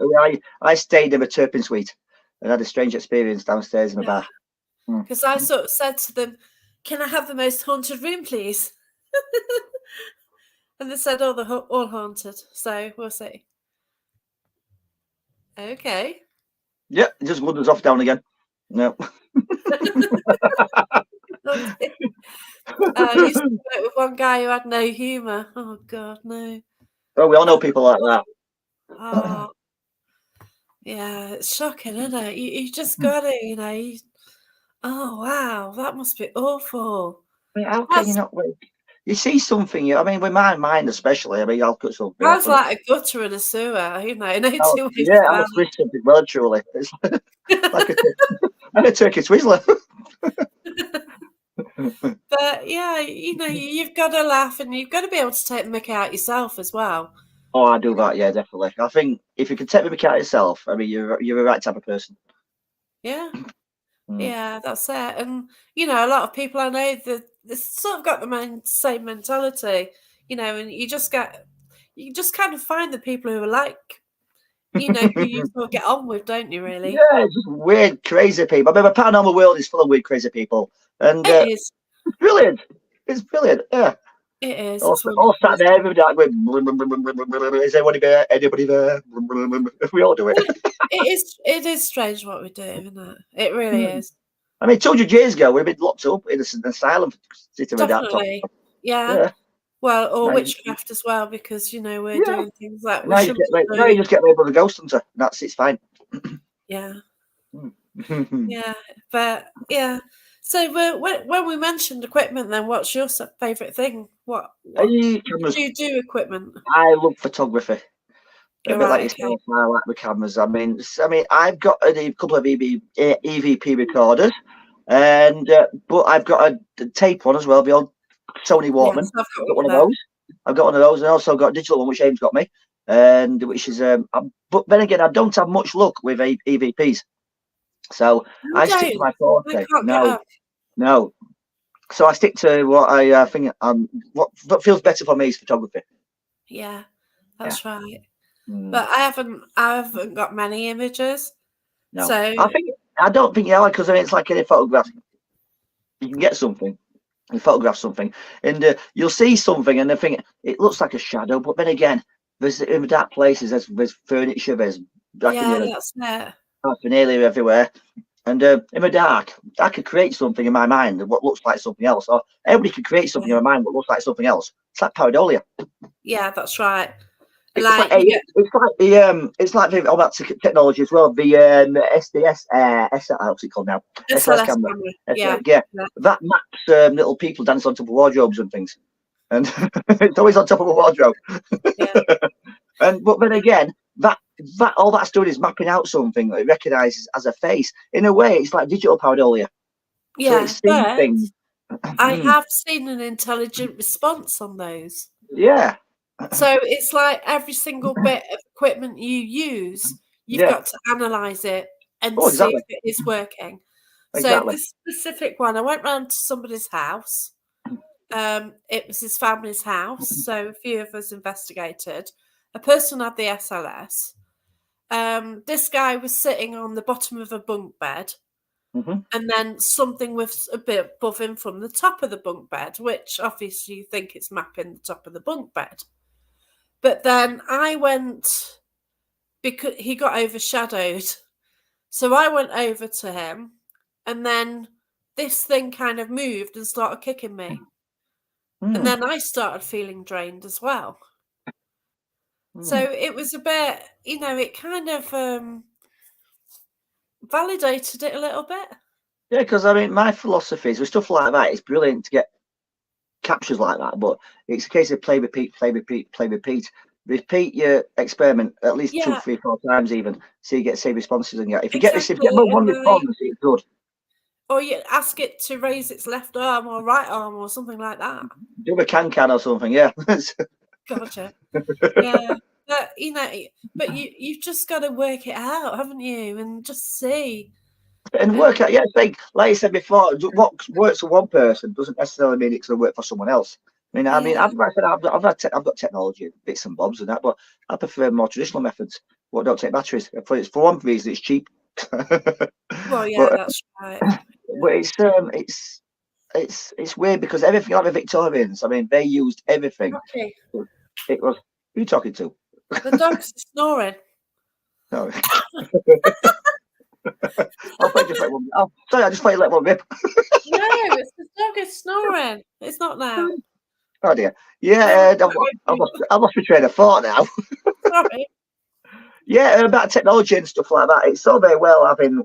I stayed in a Turpin Suite and had a strange experience downstairs in the Yeah, bar. Mm. because I sort of said to them, "Can I have the most haunted room, please?" And they said, "Oh, they're all haunted." So we'll see. Okay. Yeah, it just wanders off down again. No. I used to work with one guy who had no humour. Oh God, no. Oh, we all know That people like that. oh yeah, it's shocking, isn't it? You just got it, you know. Oh wow, that must be awful. I mean, how can you That's not? You see something. I mean, with my mind especially. I mean, I'll cut something off, Sounds and like a gutter and a sewer, you know, no I'll, two ways yeah, I'll about twist something well, truly. It's it. like And a turkey twizzler. But yeah, you've got to laugh and you've got to be able to take the mickey out yourself as well. Oh, I do that, yeah, definitely. I think if you can take the mickey out yourself, I mean, you're a right type of person. Yeah. Mm. Yeah, that's it. And a lot of people I know that they sort of got the same mentality, and you just kind of find the people who are like, who you sort of get on with, don't you? Really? Yeah, just weird, crazy people. I mean, the paranormal world is full of weird, crazy people, and It is. it's brilliant. It's brilliant. Yeah. It is. All, It's all wonderful. sat there every night going, is anybody there? Anybody there? We all do it. Well, it is strange what we do, isn't it? It really is. I mean, 200 years ago, we'd been locked up in an asylum, sitting with that top. Definitely. Yeah. Yeah. Well, or Now witchcraft as well, because we're yeah. doing things that we Now you shouldn't get be now you doing. just get labelled a ghost hunter. That's it's fine. Yeah. Yeah. But yeah. So when we mentioned equipment, then what's your favourite thing? What Cameras. do you do equipment? I love photography. A You're bit like right. Okay. yourself, I like the cameras. I mean, I've got a couple of EVP recorders, and but I've got a tape one as well, the old Sony Walkman. Yes, I've I've got got one of them. those. I've got one of those, and also got a digital one, which Ames got me, and which is but then again, I don't have much luck with EVPs, so You I stick to don't. my I forte. can't get up. No. So I stick to what I think what feels better for me is photography. Yeah, that's right. Mm. But I haven't got many images. No, So I don't think because I mean, it's like any photograph. You can get something, you photograph something, and you'll see something, and think it looks like a shadow. But then again, there's in the dark places. There's furniture. There's yeah, that's it. paraphernalia everywhere. And in the dark, I could create something in my mind what looks like something else, or everybody could create something in their mind what looks like something else. It's like pareidolia. Yeah, that's right. It's Like like it's like all that technology as well. The SDS, what's it called now? SLS SLS camera. camera. Yeah, Yeah. that maps little people dancing on top of wardrobes and things, and it's always on top of a wardrobe. Yeah. But then again, that all that's doing is mapping out something that it recognises as a face. In a way, it's like digital pareidolia. So Yeah, it's seeing but things. I have seen an intelligent response on those. Yeah. So it's like every single bit of equipment you use, you've Yeah. got to analyze it and Oh, see exactly. if it is working. So Exactly. this specific one, I went round to somebody's house. It was his family's house, so a few of us investigated. A person had the SLS. This guy was sitting on the bottom of a bunk bed, and then something was a bit above him from the top of the bunk bed, which obviously you think it's mapping the top of the bunk bed. But then I went, because he got overshadowed. So I went over to him, and then this thing kind of moved and started kicking me. And then I started feeling drained as well. So it was a bit, it kind of validated it a little bit. Yeah, because I mean, my philosophies with stuff like that, it's brilliant to get captures like that, but it's a case of play, repeat, play, repeat, play, repeat. Repeat your experiment at least 2, 3, 4 times, even so you get the same responses. And if you get more one response, it's good. Or you ask it to raise its left arm or right arm or something like that. Do a can or something, yeah. Gotcha. Yeah. But but you've just got to work it out, haven't you? And just see. And work out, yeah, like I said before, what works for one person doesn't necessarily mean it's going to work for someone else. I mean, I've got technology, bits and bobs and that, but I prefer more traditional methods. What don't take batteries? For one reason, it's cheap. Well, yeah, that's right. But it's weird because everything like the Victorians, I mean, they used everything. Okay. It was who are you talking to? The dog's snoring. No. Sorry, I just thought you let one rip. No, it's the dog is snoring. It's not now. Oh dear. Yeah, I've lost my train of thought now. Sorry. Yeah, about technology and stuff like that. It's so very well having.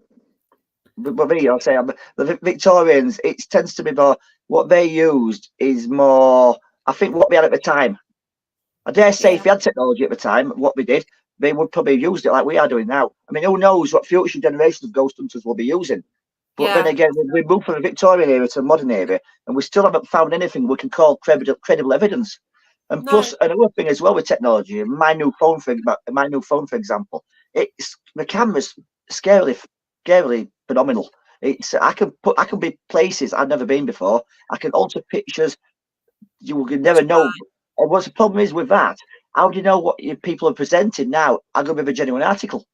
But me, I'll say the Victorians. It tends to be more what they used is more. I think what we had at the time. I dare say if we had technology at the time, what we did, they would probably have used it like we are doing now. I mean, who knows what future generations of ghost hunters will be using? But then again, we moved from the Victorian era to the modern era, and we still haven't found anything we can call credible evidence. And plus, another thing as well with technology, my new phone, for example, it's the camera's scarily phenomenal. I can be places I've never been before. I can alter pictures. You can never know. And what's the problem is with that? How do you know what people are presenting now? I'm going to be a genuine article.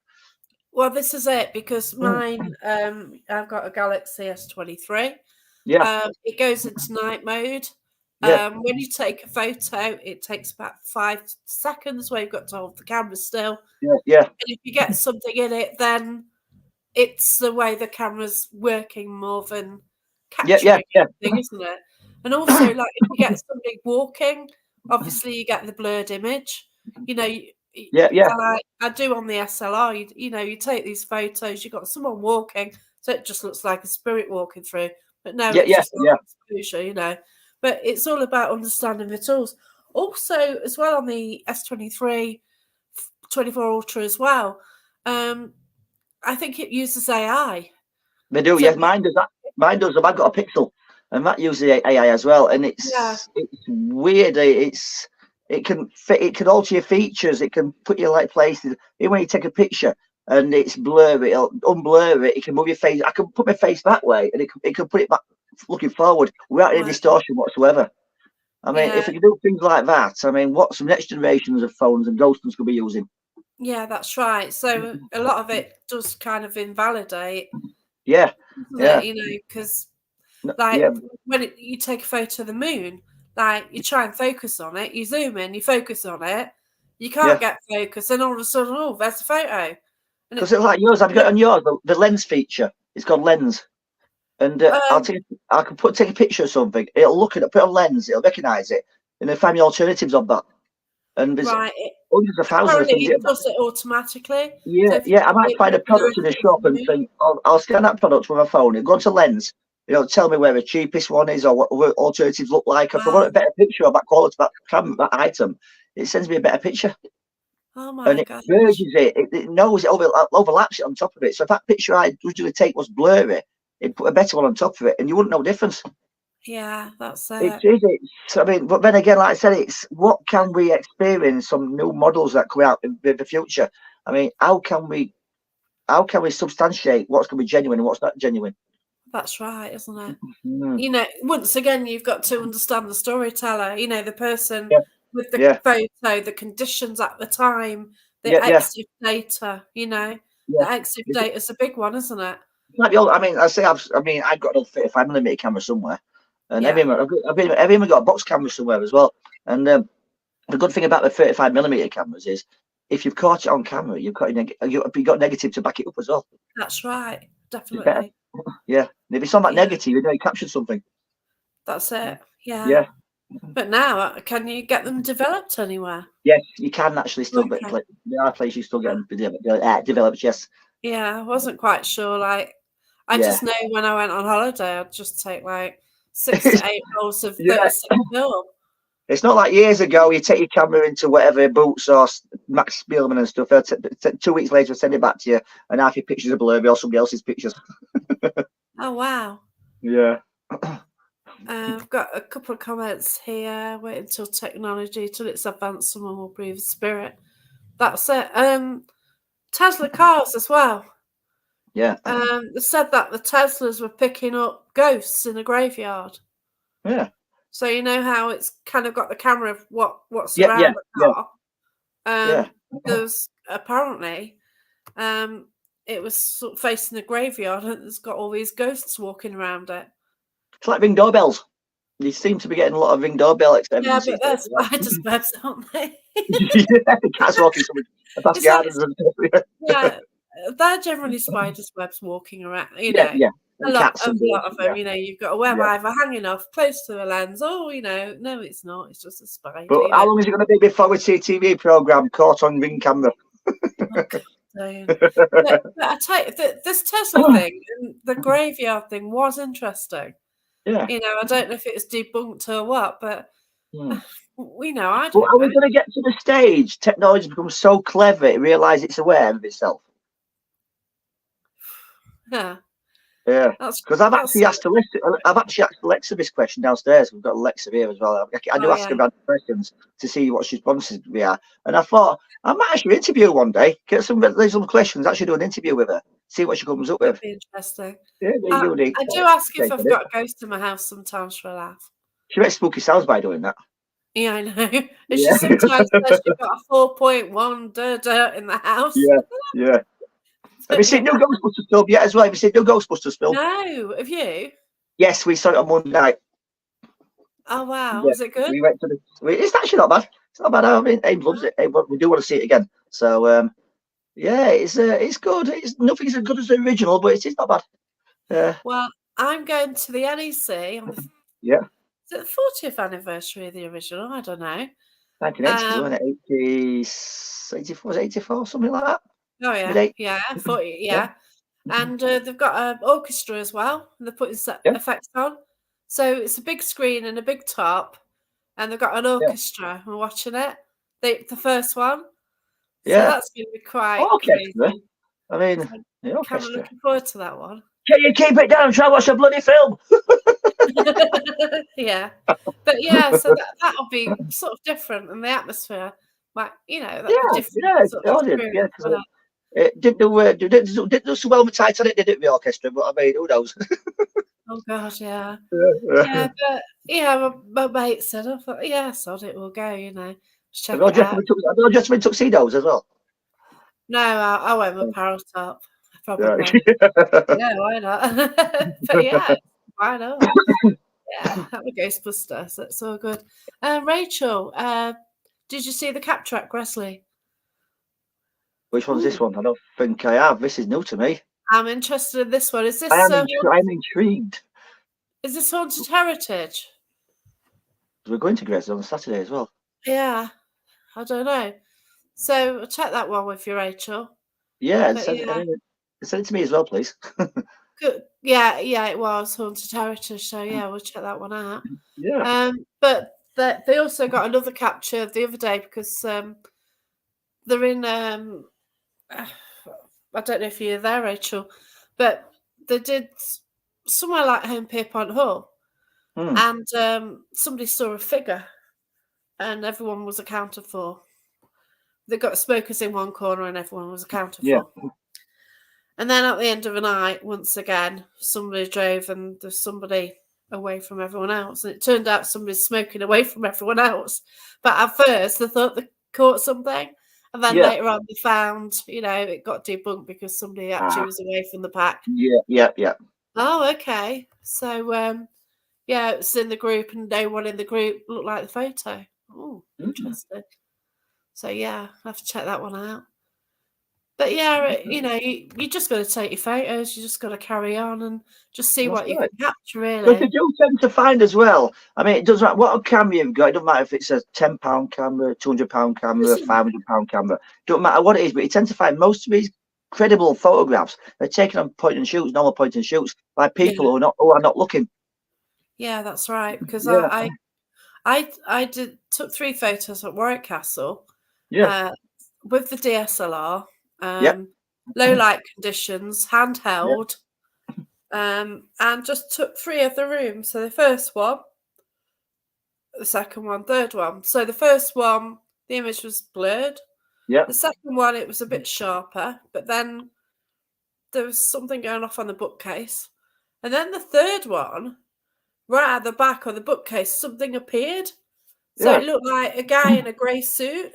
Well, this is it, because mine, I've got a Galaxy S23. Yeah. It goes into night mode. Yeah. When you take a photo, it takes about 5 seconds where you've got to hold the camera still. Yeah. And if you get something in it, then it's the way the camera's working more than capturing anything, isn't it? And also, like, if you get somebody walking, obviously you get the blurred image. You know, like I do on the SLR. You take these photos. You've got someone walking, so it just looks like a spirit walking through. But no, it's just exposure. But it's all about understanding the tools. Also, as well, on the S23, 24 Ultra as well. I think it uses AI. They do, yes. Mine does that. Mine does. I've got a Pixel, and that uses AI as well. And it's weird. It can alter your features. It can put you like places. Even when you take a picture and it's blurry, it'll unblur it. It can move your face. I can put my face that way, and it can put it back looking forward without any distortion whatsoever. I mean, if it can do things like that, I mean, what's the next generations of phones and ghosts could be using? Yeah, that's right. So a lot of it does kind of invalidate. Yeah. Because when you take a photo of the moon, like you try and focus on it, you zoom in, you focus on it, you can't get focus, and all of a sudden, oh, there's a photo. Because it's like yours. I've got on yours the lens feature. It's called lens, and I can take a picture of something. It'll look at it, put a lens, it'll recognise it, and then find the alternatives of that. And there's hundreds of thousands of things. It does it automatically. Yeah, So I might find a product in the shop and think, I'll scan that product with my phone. It'll go to lens. It'll tell me where the cheapest one is or what alternatives look like. If I want a better picture of that quality, that item, it sends me a better picture. Oh my gosh. And it merges it. It knows it overlaps it on top of it. So if that picture I usually take was blurry, it'd put a better one on top of it, and you wouldn't know the difference. Yeah, that's it. I mean, but then again, like I said, it's what can we experience? Some new models that come out in the future. I mean, how can we substantiate what's going to be genuine and what's not genuine? That's right, isn't it? Once again, you've got to understand the storyteller. The person with the photo, the conditions at the time, the EXIF data. The EXIF data is a big one, isn't it? Like I mean, I've got a 35mm camera somewhere, and I've even got a box camera somewhere as well. And the good thing about the 35mm cameras is, if you've caught it on camera, you've got negative to back it up as well. That's right, definitely. Yeah, and if it's on that negative, you know you captured something. That's it. Yeah. But now, can you get them developed anywhere? Yes, you can actually still get. There are places you still get them developed. Yes. Yeah, I wasn't quite sure. Like, I just know when I went on holiday, I'd just take like 6 to 8 rolls of 36 film. It's not like years ago, you take your camera into whatever Boots or Max Spielman and stuff. 2 weeks later, send it back to you, and half your pictures are blurry or somebody else's pictures. Oh, wow. Yeah. I've got a couple of comments here. Wait until technology, till it's advanced, someone will breathe a spirit. That's it. Tesla cars as well. Yeah. They said that the Teslas were picking up ghosts in a graveyard. Yeah. So you know how it's kind of got the camera of what's around the car. There's apparently it was sort of facing the graveyard, and it's got all these ghosts walking around it. It's like Ring doorbells. You seem to be getting a lot of Ring doorbell extensions. Yeah, but they're spiders' webs, aren't they? The cats walking past gardens and stuff. Yeah, they're generally spiders' webs walking around. A lot of them. You've got a web either hanging off close to the lens, or no, it's not. It's just a spider. But how long is it going to be before we see a TV program caught on Ring camera? But I tell you, this Tesla thing, the graveyard thing, was interesting. Yeah. I don't know if it's debunked or what, but I don't know. Are we going to get to the stage technology becomes so clever it realises it's aware of itself? Yeah. Yeah, That's because I've that's actually asked Alexa. I've actually asked Alexa this question downstairs. We've got Alexa here as well. I do oh ask yeah. her random questions to see what she's responses we are. And I thought I might actually interview her one day, get some little questions, actually do an interview with her, see what she comes up That'd with. be interesting. Yeah, I, unique. I do ask if Take I've it. got a ghost in my house sometimes for a laugh. She makes spooky sounds by doing that. Yeah, I know. And she Yeah, sometimes says you've got a 4.1 in the house. yeah, yeah. Have you But seen yeah. new Ghostbusters film yet as well? Have you seen new Ghostbusters film? No, have you? Yes, we saw it on Monday night. Oh wow, Yeah, was it good? we went to the. It's actually not bad. It's not bad. I mean, Abe loves it. We do want to see it again. So yeah, it's good. It's nothing's as good as the original, but it is not bad. Well, I'm going to the NEC on the Yeah, is it the 40th anniversary of the original? I don't know. 1980s, wasn't it? 80, 84, 84, something like that. Oh Mid yeah, 80s. yeah, 40, Yeah, yeah. And they've got an orchestra as well. And they're putting yeah, effects on. So it's a big screen and a big top, and they've got an yeah, orchestra. We're watching it, the first one. So yeah. that's going to be quite Orchestra. crazy. I mean, So the kind of orchestra. looking forward to that one. Can you keep it down and try and watch a bloody film? Yeah, but yeah, so that'll be sort of different, and the atmosphere might, Yeah, that'll be different yeah, sort of it did. Yeah, experience. because it didn't do so well with Titanic, did it? The orchestra, but I mean, who knows? Oh God, yeah. Yeah. Yeah, but yeah, my mate said, I thought, yeah, sod it, we'll go, just Have check you all it out. dressed them in tuxedos as well? No, I went with Parrot top, Yeah. probably. Yeah, why not? But yeah, why not? Yeah, I'm a Ghostbuster, so it's all good. Rachel, did you see the Cap Track Wesley? Which one's this Ooh, one? I don't think I have. This is new to me. I'm interested in this one. Is I this am I'm intrigued. Haunted Heritage? We're going to Grace on Saturday as well. Yeah, I don't know. So I'll check that one with you, Rachel. Yeah, But yeah. send it to me as well, please. Good. Yeah, it was Haunted Heritage, so yeah, we'll check that one out. Yeah. But they also got another capture the other day because they're in I don't know if you're there, Rachel, but they did somewhere like Home Pierpont Hall, and somebody saw a figure, and everyone was accounted for. They got smokers in one corner, and everyone was accounted Yeah. for. And then at the end of the night, once again, somebody drove and there's somebody away from everyone else. And it turned out somebody's smoking away from everyone else. But at first, they thought they caught something. And then Yeah. later on, they found, it got debunked because somebody actually was away from the pack. Yeah. Oh, okay. So, yeah, it's in the group and no one in the group looked like the photo. Oh, interesting. So, yeah, I have to check that one out. But yeah, you just got to take your photos. You just got to carry on and just see That's what you right. can capture, Because they really. do tend to find as well. I mean, it doesn't matter what camera you've got. It doesn't matter if it's a £10 camera, £200 camera, £500 camera. Don't matter what it is, but you tend to find most of these credible photographs. They're taken on point and shoots, normal point and shoots, by people who are not looking. Yeah, that's right. Because Yeah. I took 3 photos at Warwick Castle, Yeah. with the DSLR, Yep. low light conditions, Yeah. handheld, and just took 3 of the rooms. So the first one, the second one, third one. So the first one, the image was blurred. Yeah. The second one, it was a bit sharper, but then there was something going off on the bookcase. And then the third one, right at the back of the bookcase, something appeared. So Yeah. it looked like a guy in a grey suit,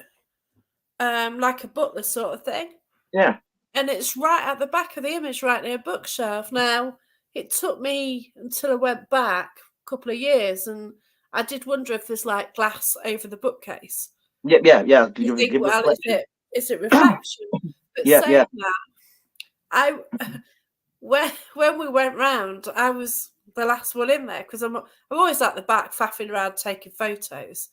like a butler sort of thing. Yeah. And it's right at the back of the image, right near a bookshelf. Now, it took me until I went back a couple of years, and I did wonder if there's like glass over the bookcase. Yeah. You think, Give well, reflection. is it reflection? But Yeah. saying that, when we went round, I was the last one in there because I'm always at the back faffing around taking photos.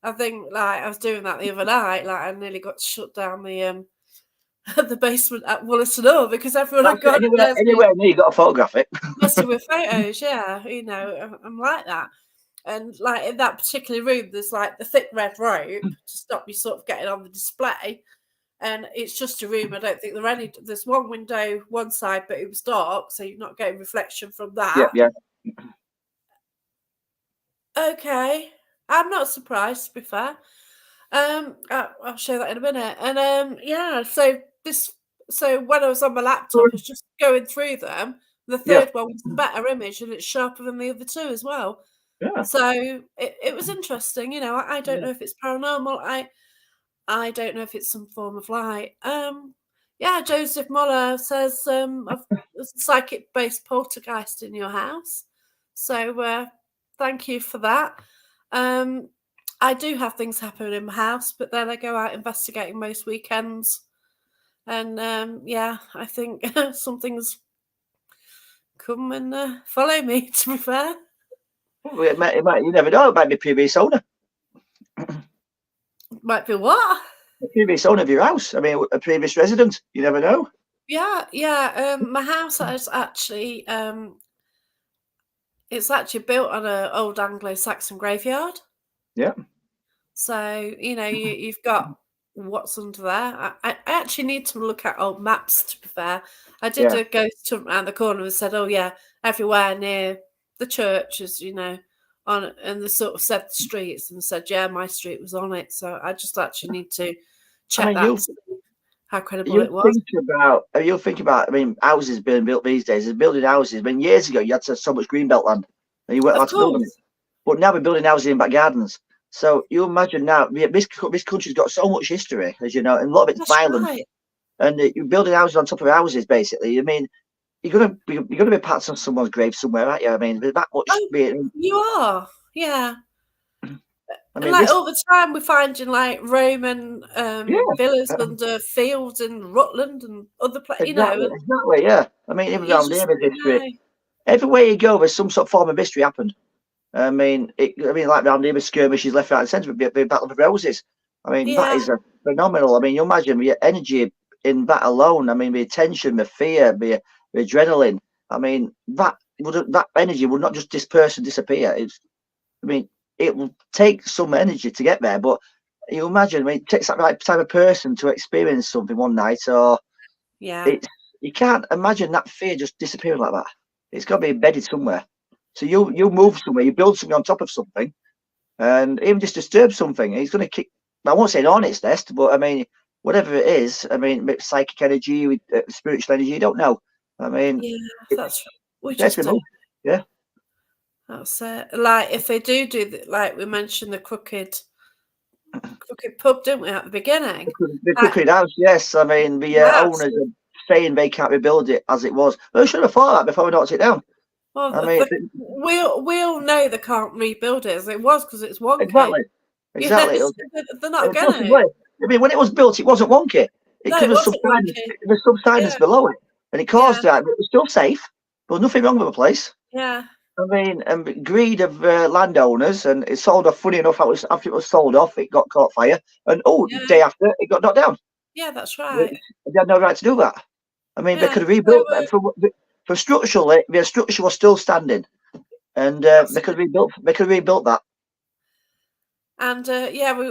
I think like I was doing that the other night, like I nearly got shut down the basement at Woollerton Hall because everyone had gone Anywhere near you got to photograph it. messing with photos. Yeah, I'm like that. And like in that particular room, there's like the thick red rope to stop you sort of getting on the display. and it's just a room. I don't think there's one window one side, but it was dark, so you're not getting reflection from that. Yeah. Okay, I'm not surprised, to be fair. I'll show that in a minute. And yeah, so when I was on my laptop, I was just going through them. The third one was a better image, and it's sharper than the other two as well. Yeah. So it was interesting. You know, I don't know if it's paranormal. I don't know if it's some form of light. Yeah, Joseph Muller says there's a psychic-based poltergeist in your house. So thank you for that. I do have things happen in my house, but then I go out investigating most weekends. And yeah, I think something's come and follow me, to be fair. You never know, it might be previous owner. Might be what? The previous owner of your house. I mean, a previous resident. You never know. Yeah. My house is actually it's actually built on an old Anglo-Saxon graveyard. Yeah. So, you know, you've got what's under there. I actually need to look at old maps, to be fair. I did a ghost hunt around the corner and said, oh, yeah, everywhere near the churches, you know, and they sort of said the streets and said, yeah, my street was on it. So I just actually need to check that to see how credible it was. You'll think about, I mean, houses being built these days, there's building houses. I mean, years ago, you had so much greenbelt land and you weren't allowed to build on it. But now we're building houses in back gardens. So you imagine now, this country's got so much history, as you know, and a lot of it's violent. Right. And you're building houses on top of houses, basically. I mean, you're gonna be parts on someone's grave somewhere, aren't you? I mean, there's that much. You are, yeah. I mean, like all the time, we're finding like Roman villas under fields in Rutland and other places. Exactly, you know, exactly, yeah. I mean, even around here, there's history. Everywhere you go, there's some sort of form of history happened. I mean, like around here, with skirmishes left, right, and centre, the Battle of the Roses. I mean, that is a phenomenal. I mean, you imagine the energy in that alone. I mean, the tension, the fear, the adrenaline. I mean, that energy would not just disperse and disappear. It will take some energy to get there, but you imagine, I mean, it takes that right type of person to experience something one night, or you can't imagine that fear just disappearing like that. It's got to be embedded somewhere. So you move somewhere, you build something on top of something, and even just disturb something, it's going to kick. I won't say an hornet's nest, but I mean, whatever it is, I mean, psychic energy, spiritual energy, you don't know. I mean, that's we just don't. Yeah. That's it. Like if they do like we mentioned the crooked pub, didn't we, at the beginning? The crooked house, yes. I mean, the owners are saying they can't rebuild it as it was. Well, I should have thought that before we knocked it down. Well, I mean, we all know they can't rebuild it as it was because it's wonky. Exactly. Yes, they're not going to. I mean, when it was built, it wasn't wonky. It was subsidence below it, and it caused that. But it was still safe. There was nothing wrong with the place. Yeah. I mean, greed of landowners, and it sold off. Funny enough, after it was sold off, it got caught fire, and the day after, it got knocked down. Yeah, that's right. They had no right to do that. I mean, they could have rebuilt for structurally. The structure was still standing, and they could have rebuilt that. And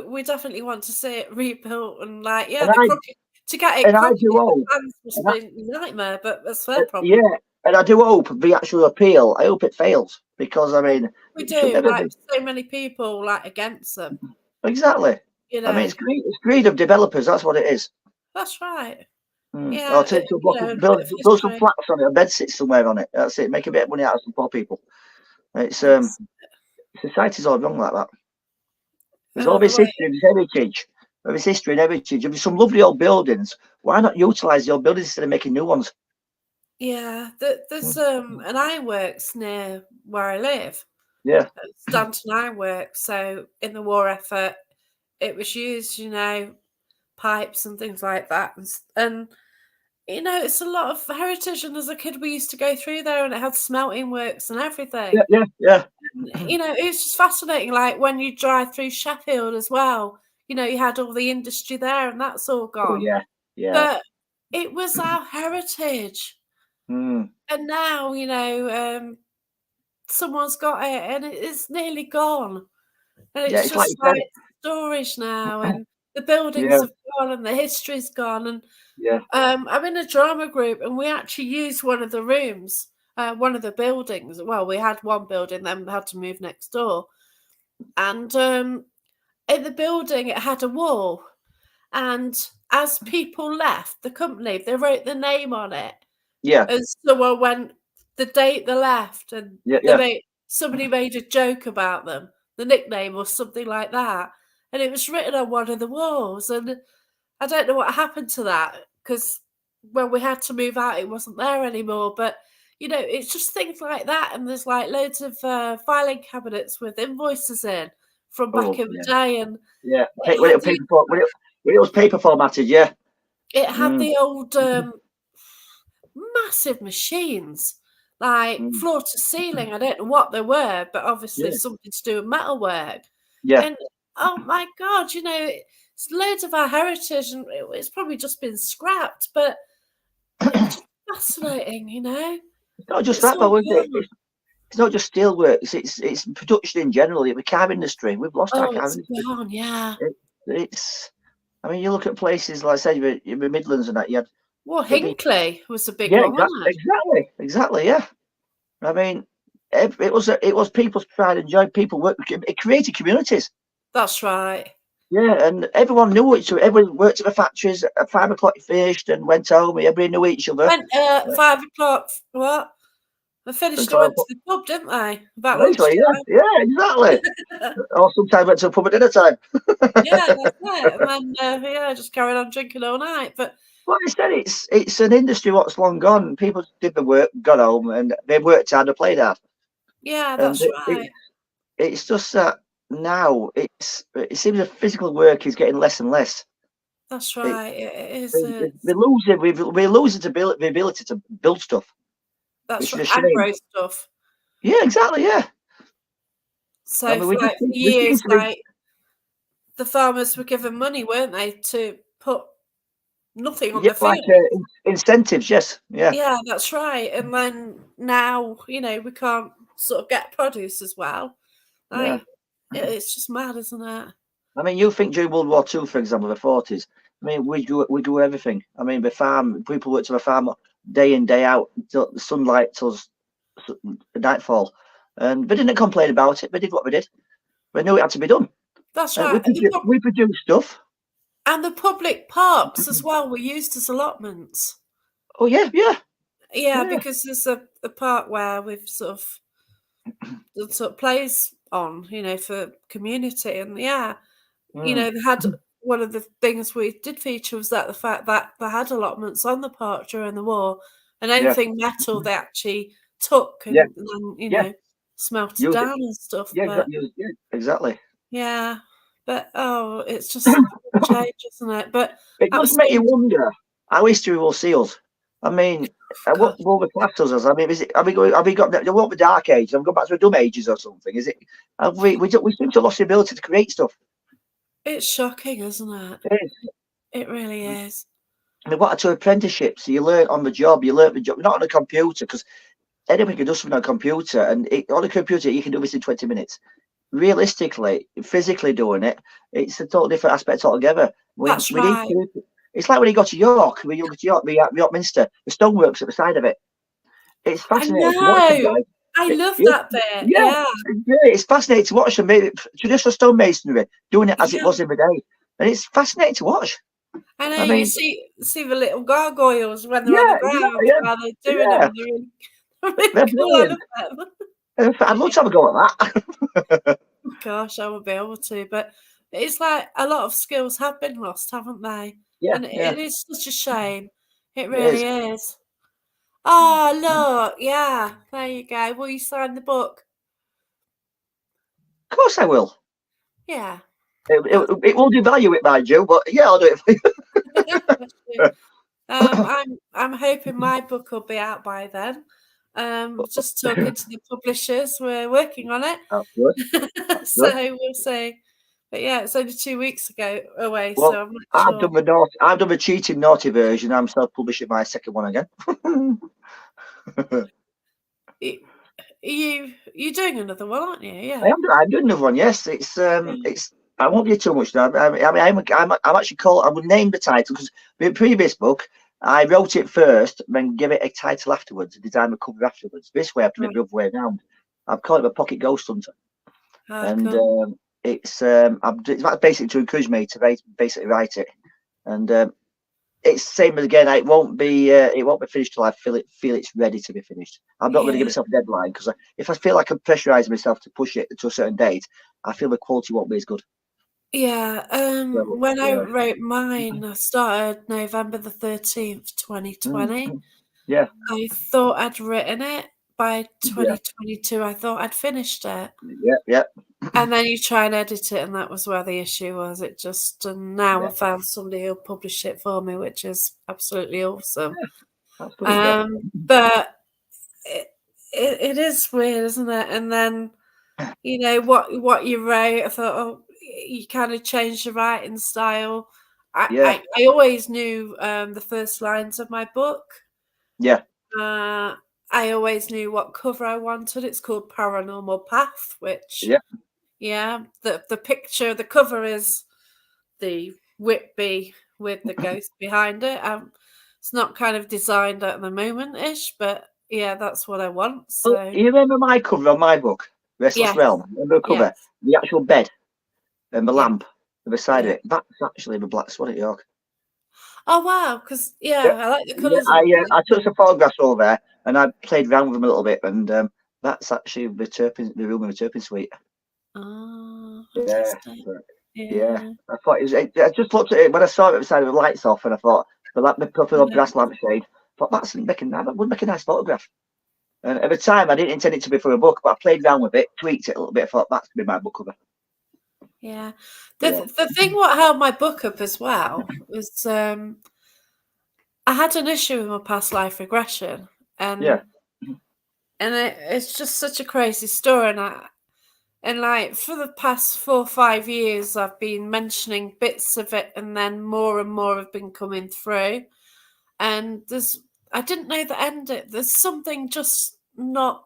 we definitely want to see it rebuilt, and like to get it. And I do hope. Must have been a nightmare, but that's their problem. Yeah. And I do hope the actual appeal, I hope it fails, because I mean, we do like so many people like against them. Exactly. You know, I mean, it's greed of developers. That's what it is. That's right. Yeah. I'll take some build some flats on it, a bed sit somewhere on it. That's it. Make a bit of money out of some poor people. It's society's all wrong like that. There's all this history, this heritage. There's history and heritage. There's some lovely old buildings. Why not utilise the old buildings instead of making new ones? Yeah, there's an ironworks near where I live. Yeah, Stanton Ironworks. So in the war effort, it was used, you know, pipes and things like that, and you know, it's a lot of heritage. And as a kid, we used to go through there, and it had smelting works and everything. Yeah. You know, it's just fascinating. Like when you drive through Sheffield as well, you know, you had all the industry there, and that's all gone. Oh, yeah. But it was our heritage. And now, you know, someone's got it and it's nearly gone. And it's just like storage now. And The buildings Yeah. have gone and the history's gone. And Yeah. I'm in a drama group, and we actually used one of the rooms, one of the buildings. Well, we had one building, then we had to move next door. And in the building, it had a wall. And as people left the company, they wrote the name on it. Yeah. And someone went, the date they left, and Yeah. somebody made a joke about them, the nickname or something like that. And it was written on one of the walls. And I don't know what happened to that, because when we had to move out, it wasn't there anymore. But, it's just things like that. And there's like loads of filing cabinets with invoices in from back Oh, in the yeah. day. And Yeah. it When had it was paper formatted, yeah. the old massive machines, like floor to ceiling. I don't know what they were, but obviously Yeah. something to do with metalwork. Yeah. And oh my God, it's loads of our heritage, and it's probably just been scrapped, but it was just fascinating, It's not just It's that, all though, is it? gone. It's not just steelwork. It's production in general. The car industry. We've lost our Oh, car it's industry. gone, yeah. It's. I mean, you look at places like, say, in the Midlands and that. You had Well, maybe. Hinckley was a big Yeah, one, wasn't it? exactly. Yeah. I mean, it was people's pride and joy. People work. It created communities. That's right. Yeah, and everyone knew each other. Everyone worked at the factories. At 5 o'clock, finished and went home. Everybody knew each other. Went 5 o'clock. What? They finished and went to the pub, didn't they? About Basically, lunchtime. yeah, exactly. Or sometimes went to a pub at dinner time. Yeah, that's it. And then, just carried on drinking all night. But Like I said, it's an industry what's long gone. People did the work, got home, and they worked hard and played hard. yeah, And that's right. it's just that now it seems the physical work is getting less and less. That's It, right. It is. we're losing the ability to build stuff, That's which is right. a And shame. grow stuff. Yeah, exactly. Yeah, I So mean, for like for we seem years, to be like the farmers were given money, weren't they, to put nothing on yeah, the like field? incentives. Yes, yeah, Yeah, that's right. And then now, we can't sort of get produce as well. yeah. Like it's just mad, isn't it? I mean, you think during World War II, for example, the 40s. I mean, we do everything. I mean, the farm people worked on the farm day in day out till the sunlight till nightfall, and they didn't complain about it. They did what they did. They knew it had to be done. That's We right. we produce stuff. And the public parks as well were used as allotments. Oh yeah, yeah, Yeah, yeah. because there's a park where we've sort of plays on, for community. And yeah, Mm, they had one of the things we did feature was that the fact that they had allotments on the park during the war, and yeah, anything metal they actually took yeah, and then, yeah. smelted Use it. down and stuff. Yeah, But yeah, exactly. yeah, but it's just change, isn't it? But It that does was make so you wonder how history will see us. I mean, God. what will the class us as? I mean, is it? Have we going? Have we got? What the dark ages? Have we gone back to the dumb ages or something? Is it? Have we seem to have lost the ability to create stuff. It's shocking, isn't it? It is. It really is. I mean, what are two apprenticeships? You learn on the job. You learn the job, not on a computer, because anybody can do something on a computer, and on a computer you can do this in 20 minutes. Realistically, physically doing it, it's a totally different aspect altogether. We That's need right. to. It's like when you go to York, when you go to York Minster, the stoneworks at the side of it. It's I fascinating to watch them, know. guys. I love Yeah, that bit. yeah, Yeah. it's fascinating to watch them. Traditional stonemasonry doing it as it Yeah. was in the day, and it's fascinating to watch. I know I you mean, see the little gargoyles when they're on the yeah, ground exactly, while they're doing yeah, them. They're really they're cool. I brilliant. love them. I'd love to have a go at that. Gosh, I won't be able to. But it's like a lot of skills have been lost, haven't they? Yeah, And yeah, it is such a shame. It it really is. is. Oh, look. Yeah. There you go. Will you sign the book? Of course I will. Yeah. That's It will devalue it, mind you, but yeah, I'll do it for that's true. you. I'm hoping my book will be out by then. Just talking to the publishers, we're working on That's good. it. That's good. So we'll see. But yeah, it's only 2 weeks away, Well, so I'm not sure. I've done the cheating naughty version. I'm self-publishing my second one again. You you're doing another one, aren't you? I Yeah. am. I'm doing another one. Yes, Yeah. I won't give too much now. I'm actually called. I would name the title because the previous book I wrote it first, then give it a title afterwards, design the cover afterwards. This way, I've done it the other way around. I've called it a Pocket Ghost Hunter, and Cool. it's basically to encourage me to basically write it, and it's the same as again. It won't be finished till I feel it's ready to be finished. I'm not going to give Yeah. myself a deadline because if I feel like I'm pressurizing myself to push it to a certain date, I feel the quality won't be as good. Yeah, So, when I yeah. wrote mine, I started November the 13th, 2020. Yeah, I thought I'd written it by yeah, 2022. I thought I'd finished it. yeah, yeah, And then you try and edit it, and that was where the issue was. And now yeah. I found somebody who'll publish it for me, which is absolutely awesome. That's brilliant. That. But it, it is weird, isn't it? And then, what you wrote, I thought, oh, you kind of changed the writing style. I, Yeah, I, I always knew the first lines of my book. yeah, Uh, I always knew what cover I wanted. It's called Paranormal Path, which, yeah. yeah, the cover is the Whitby with the ghost behind it. It's not kind of designed at the moment-ish, but yeah, that's what I want. Well, So you remember my cover on my book, Restless yes, Realm? Remember the yes, cover? The actual bed and the yeah, lamp at the side of yeah. it. That's actually the Black Swan at York. Oh wow, because Yeah, I like the yeah. colours of it. I took some photographs over there and I played around with them a little bit, and that's actually the room in the Turpin Suite. Oh, Yeah, fantastic. but, yeah. Yeah, I thought it was. I just looked at it when I saw it beside the lights off, and I thought the purple or yeah, brass lampshade. I thought that would make a nice photograph. And at the time, I didn't intend it to be for a book, but I played around with it, tweaked it a little bit. I thought that's gonna be my book cover. yeah. Yeah, The thing what held my book up as well was I had an issue with my past life regression, yeah, and it's just such a crazy story, and like for the past 4 or 5 years, I've been mentioning bits of it, and then more and more have been coming through. And I didn't know the end. There's something just not.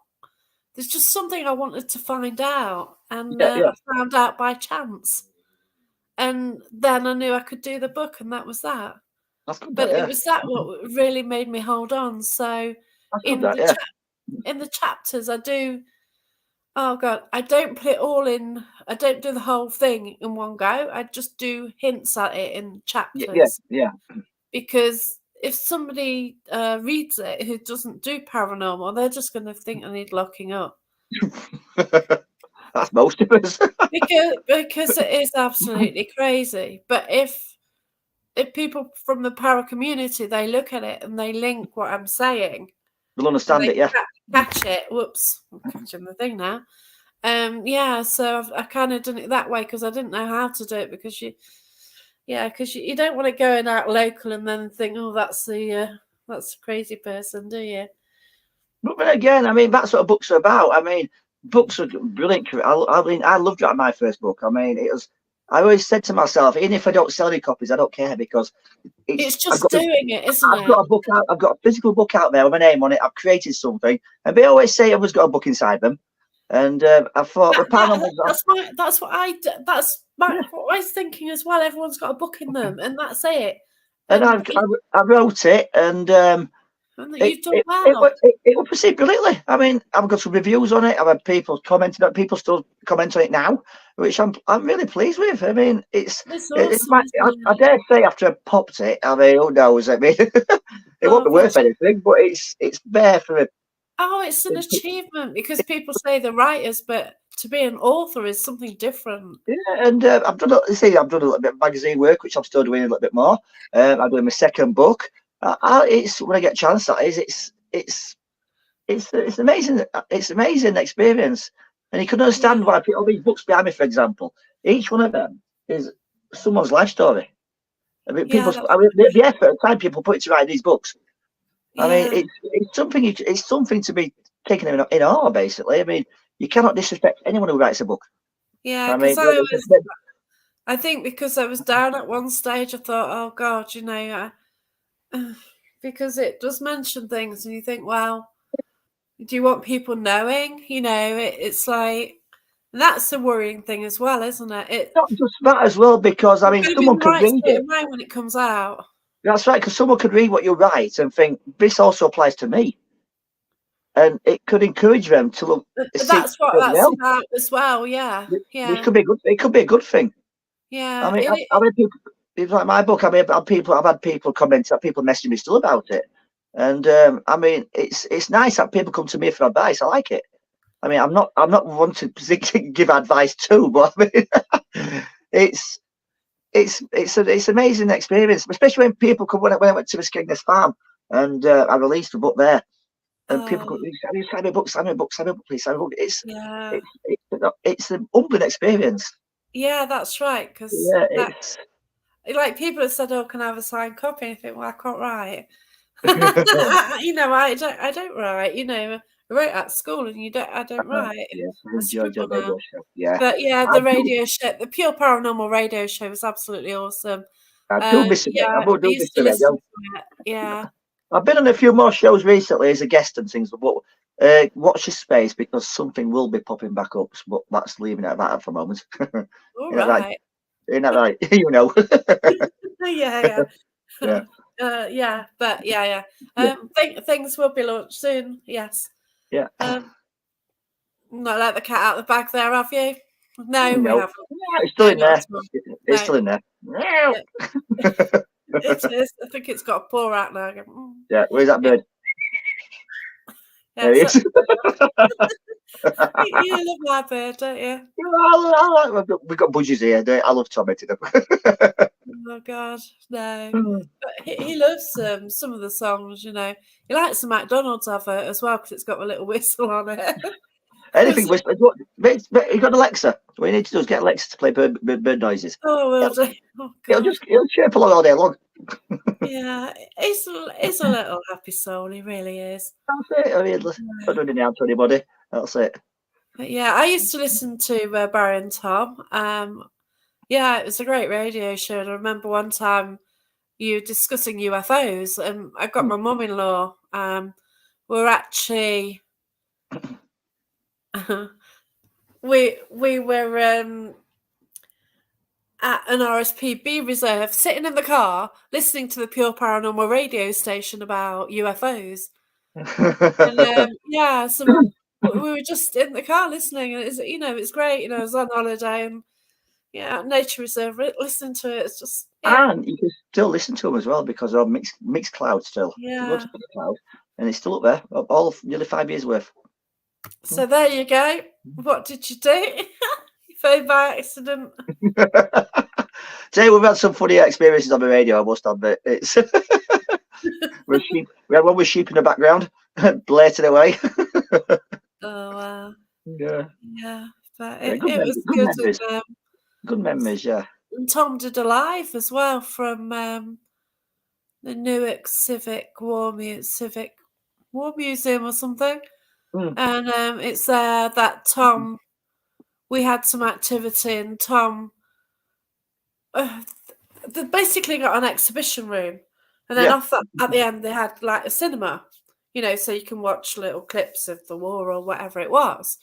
There's just something I wanted to find out, and yeah, yeah. I found out by chance. And then I knew I could do the book, and that was that. That's good. But That it yeah, was that what really made me hold on. So that's good. in That the yeah. in the chapters, I do. Oh God, I don't put it all in. I don't do the whole thing in one go. I just do hints at it in Yeah, yeah, chapters, yeah. because if somebody reads it who doesn't do paranormal, they're just going to think I need locking up, That's most of us. because it is absolutely crazy. But if people from the para community, they look at it and they link what I'm saying They'll and understand they it. Yeah, catch it. Whoops, I'm catching the thing now. Yeah, so I kind of done it that way because I didn't know how to do it, because you don't want to go in out local and then think, oh, that's a crazy person, do you? but then again, I mean, that's what books are about. I mean, books are brilliant. I mean, I loved writing my first book. I mean, it was. I always said to myself, even if I don't sell any copies, I don't care because It's I've just got doing it, isn't it? a book out. I've got a physical book out there with my name on it. I've created something, and they always say everyone's got a book inside them. And I thought the paranormal. That's Yeah, what I was thinking as well. Everyone's got a book in them, and that's it. and And I wrote it, and and that it you've done it, well. it was perceived brilliantly. I mean, I've got some reviews on it. I've had people commenting on it. People still comment on it now, which I'm really pleased with. I mean, It's it's awesome, my, isn't I it? dare say after I popped it, I mean, who knows? I mean, it won't Oh be worth gosh. anything, but it's there for it. Oh, it's an achievement, because people say the writers, but to be an author is something different. Yeah, and I've done a little bit of magazine work, which I'm still doing a little bit more. I'm doing my second book. It's when I get a chance. That is, it's amazing. It's amazing experience, and you can understand Yeah. why all these books behind me, for example, each one of them is someone's life story. I mean, Yeah, that's the effort of time people put into write these books. I mean, yeah. it's something to be taken in awe. Basically, I mean, you cannot disrespect anyone who writes a book. Yeah, I because mean, I think because I was down at one stage, I thought, oh God, because it does mention things, and you think, well, do you want people knowing? It's like, That's a worrying thing as well, isn't it? Not just that as well, because I You've mean, got to be in someone the could right read state it. of mind when it comes out. That's right, because someone could read what you write and think this also applies to me, and it could encourage them to look, seek That's what further that's help. about as well. Yeah, Which yeah, could be good. It could be a good thing. I yeah. mean, I mean, people. It's like my book. I mean, I've had people comment, people messaging me still about it, and I mean, it's nice that people come to me for advice. I like it. I mean, I'm not one to give advice too, but I mean, it's it's amazing experience, especially when people come. When I went to the Skegness farm and I released the book there, and people go, sign me a book, sign me a book, sign me a book, please, sign me a book. yeah, It's an humbling experience. yeah. That's right. Because Yeah, that, it's. like, people have said, "Oh, can I have a signed copy?" And I think, well, I can't write. I I don't write. I wrote at school, and I don't write. yes, I I enjoyed your scribble now. radio show. Yeah, But yeah, I the do. radio show, the Pure Paranormal radio show was absolutely awesome. I do miss it. I Yeah, I do miss used to the listen radio. to it. Yeah. I've been on a few more shows recently as a guest and things, but watch your space because something will be popping back up. But that's leaving it at that for a moment. Isn't All that right? right. Isn't that right? You know. Yeah, Yeah. yeah. Yeah, but yeah. Yeah. Things will be launched soon. Yes. Yeah. Um, Not let the cat out of the bag there, have you? No, we No. haven't. Yeah, it's still No, in not there. at all. It's No. still in there. Meow. Yeah, it is. I think it's got a paw out now. I go, Yeah. Where's that yeah, bird? yeah. There he So is. you love my bird, don't you? We've got budgies here. I love tormenting them. Oh God, no. But he loves some of the songs. He likes the McDonald's advert as well because it's got a little whistle on it. Anything. 'Cause- You got Alexa. What you need to do is get Alexa to play bird noises. oh, will It'll, do. Oh God, it'll chirp along all day long. yeah. He's a little happy soul. He really is. That's it. I mean, not Yeah. doing any harm to anybody. That's it. But yeah, I used to listen to Barry and Tom. Yeah, it was a great radio show. And I remember one time you were discussing UFOs, and I got my mum-in-law. We're actually we were at an RSPB reserve, sitting in the car, listening to the Pure Paranormal radio station about UFOs. And yeah, we were just in the car listening, and it's great. I was on holiday, and yeah, nature reserve, listening to it. It's just And you can still listen to them as well because they're on mixed cloud still. You go to yeah. mixed cloud and it's still up there, all of nearly 5 years worth. So there you go. What did you do? You fell by accident. Tell you, we've had some funny experiences on the radio, I must admit. It's we had one with sheep in the background, blating away. Oh wow. Yeah. Yeah, but Yeah, it was good good. memories. Good memories, yeah. And Tom did a live as well from the Newark Civic War Museum or something. Mm. And it's there that Tom, we had some activity, and Tom, they basically got an exhibition room, and then Yeah. off that, at the end they had like a cinema, so you can watch little clips of the war or whatever it was.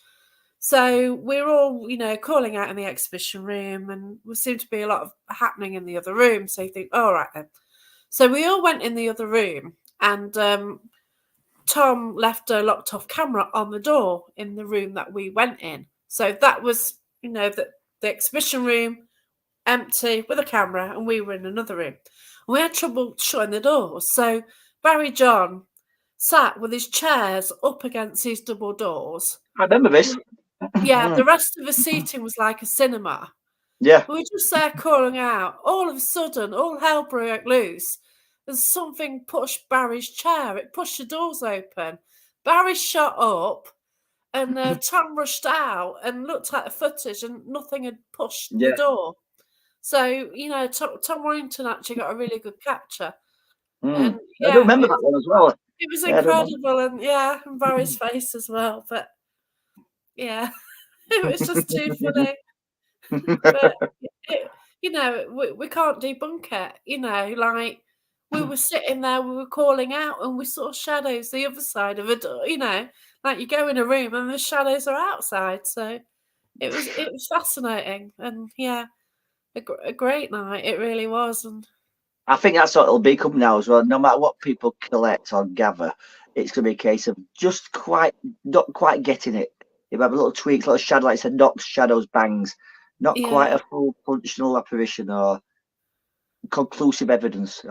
So we're all, calling out in the exhibition room, and there seemed to be a lot of happening in the other room. So you think, all right then. So we all went in the other room, and Tom left a locked off camera on the door in the room that we went in. So that was, the exhibition room empty with a camera, and we were in another room. And we had trouble shutting the doors. So Barry John sat with his chairs up against these double doors. I remember this. Yeah, the rest of the seating was like a cinema. Yeah. We were just there calling out. All of a sudden, all hell broke loose. There's something pushed Barry's chair. It pushed the doors open. Barry shot up, and Tom rushed out and looked at the footage, and nothing had pushed the Yeah. door. So, Tom Warrington actually got a really good capture. And I do remember that one as well. it was Yeah, I do remember. incredible, and Barry's face as well. But yeah, it was just too funny. But we can't debunk it. Like we were sitting there, we were calling out, and we saw shadows the other side of a door. Like you go in a room and the shadows are outside. So it was fascinating, and yeah, a great night. It really was, and I think that's what it'll become now as well. No matter what people collect or gather, it's going to be a case of just not quite getting it. You have a little tweaks, little shadow, like I said, knocks, shadows, bangs, not quite yeah. a full functional apparition or conclusive evidence.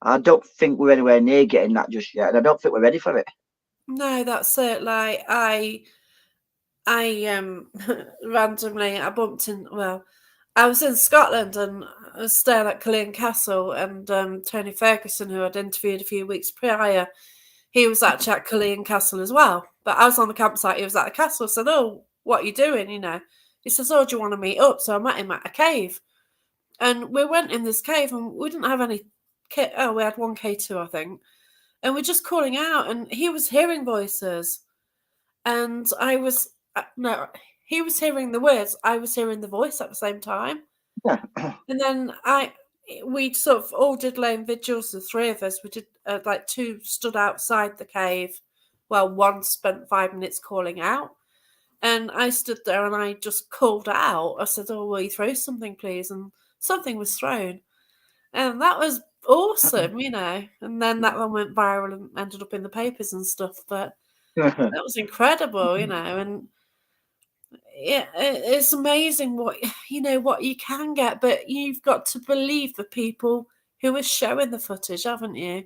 I don't think we're anywhere near getting that just yet, and I don't think we're ready for it. No, that's it. Like I randomly I bumped in. Well, I was in Scotland and I was staying at Culzean Castle, and Tony Ferguson, who I'd interviewed a few weeks prior, he was actually at Culzean Castle as well. But I was on the campsite, he was at the castle. I said, "Oh, what are you doing?" You know, he says, "Oh, do you want to meet up?" So I met him at a cave, and we went in this cave, and we didn't have any kit. Oh, we had one K2, I think, and we're just calling out, and he was hearing voices, and I was no, he was hearing the words, I was hearing the voice at the same time. Yeah. And then we sort of all did lone vigils, the three of us. We did like two stood outside the cave. Well, one spent 5 minutes calling out, and I stood there and I just called out. I said, "Oh, will you throw something, please?" And something was thrown, and that was awesome, you know. And then that one went viral and ended up in the papers and stuff. But that was incredible, you know. And yeah, it's amazing what what you can get, but you've got to believe the people who are showing the footage, haven't you?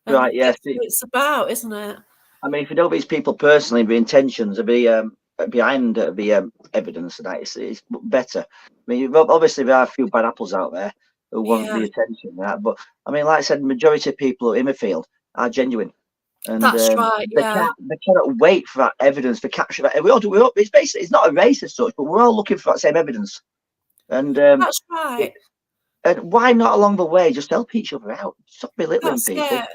And Right, yes. that's what it's about, isn't it? I mean, if you know these people personally, the intentions would be behind the evidence, and that it's better. I mean, obviously there are a few bad apples out there who want Yeah, the attention, that. But I mean, like I said, the majority of people in the field are genuine, and that's right. Yeah, they cannot wait for that evidence to capture that. We all do. It's basically it's not a race as such, but we're all looking for that same evidence. And that's right. and why not along the way just help each other out? Stop belittling That's people. yeah,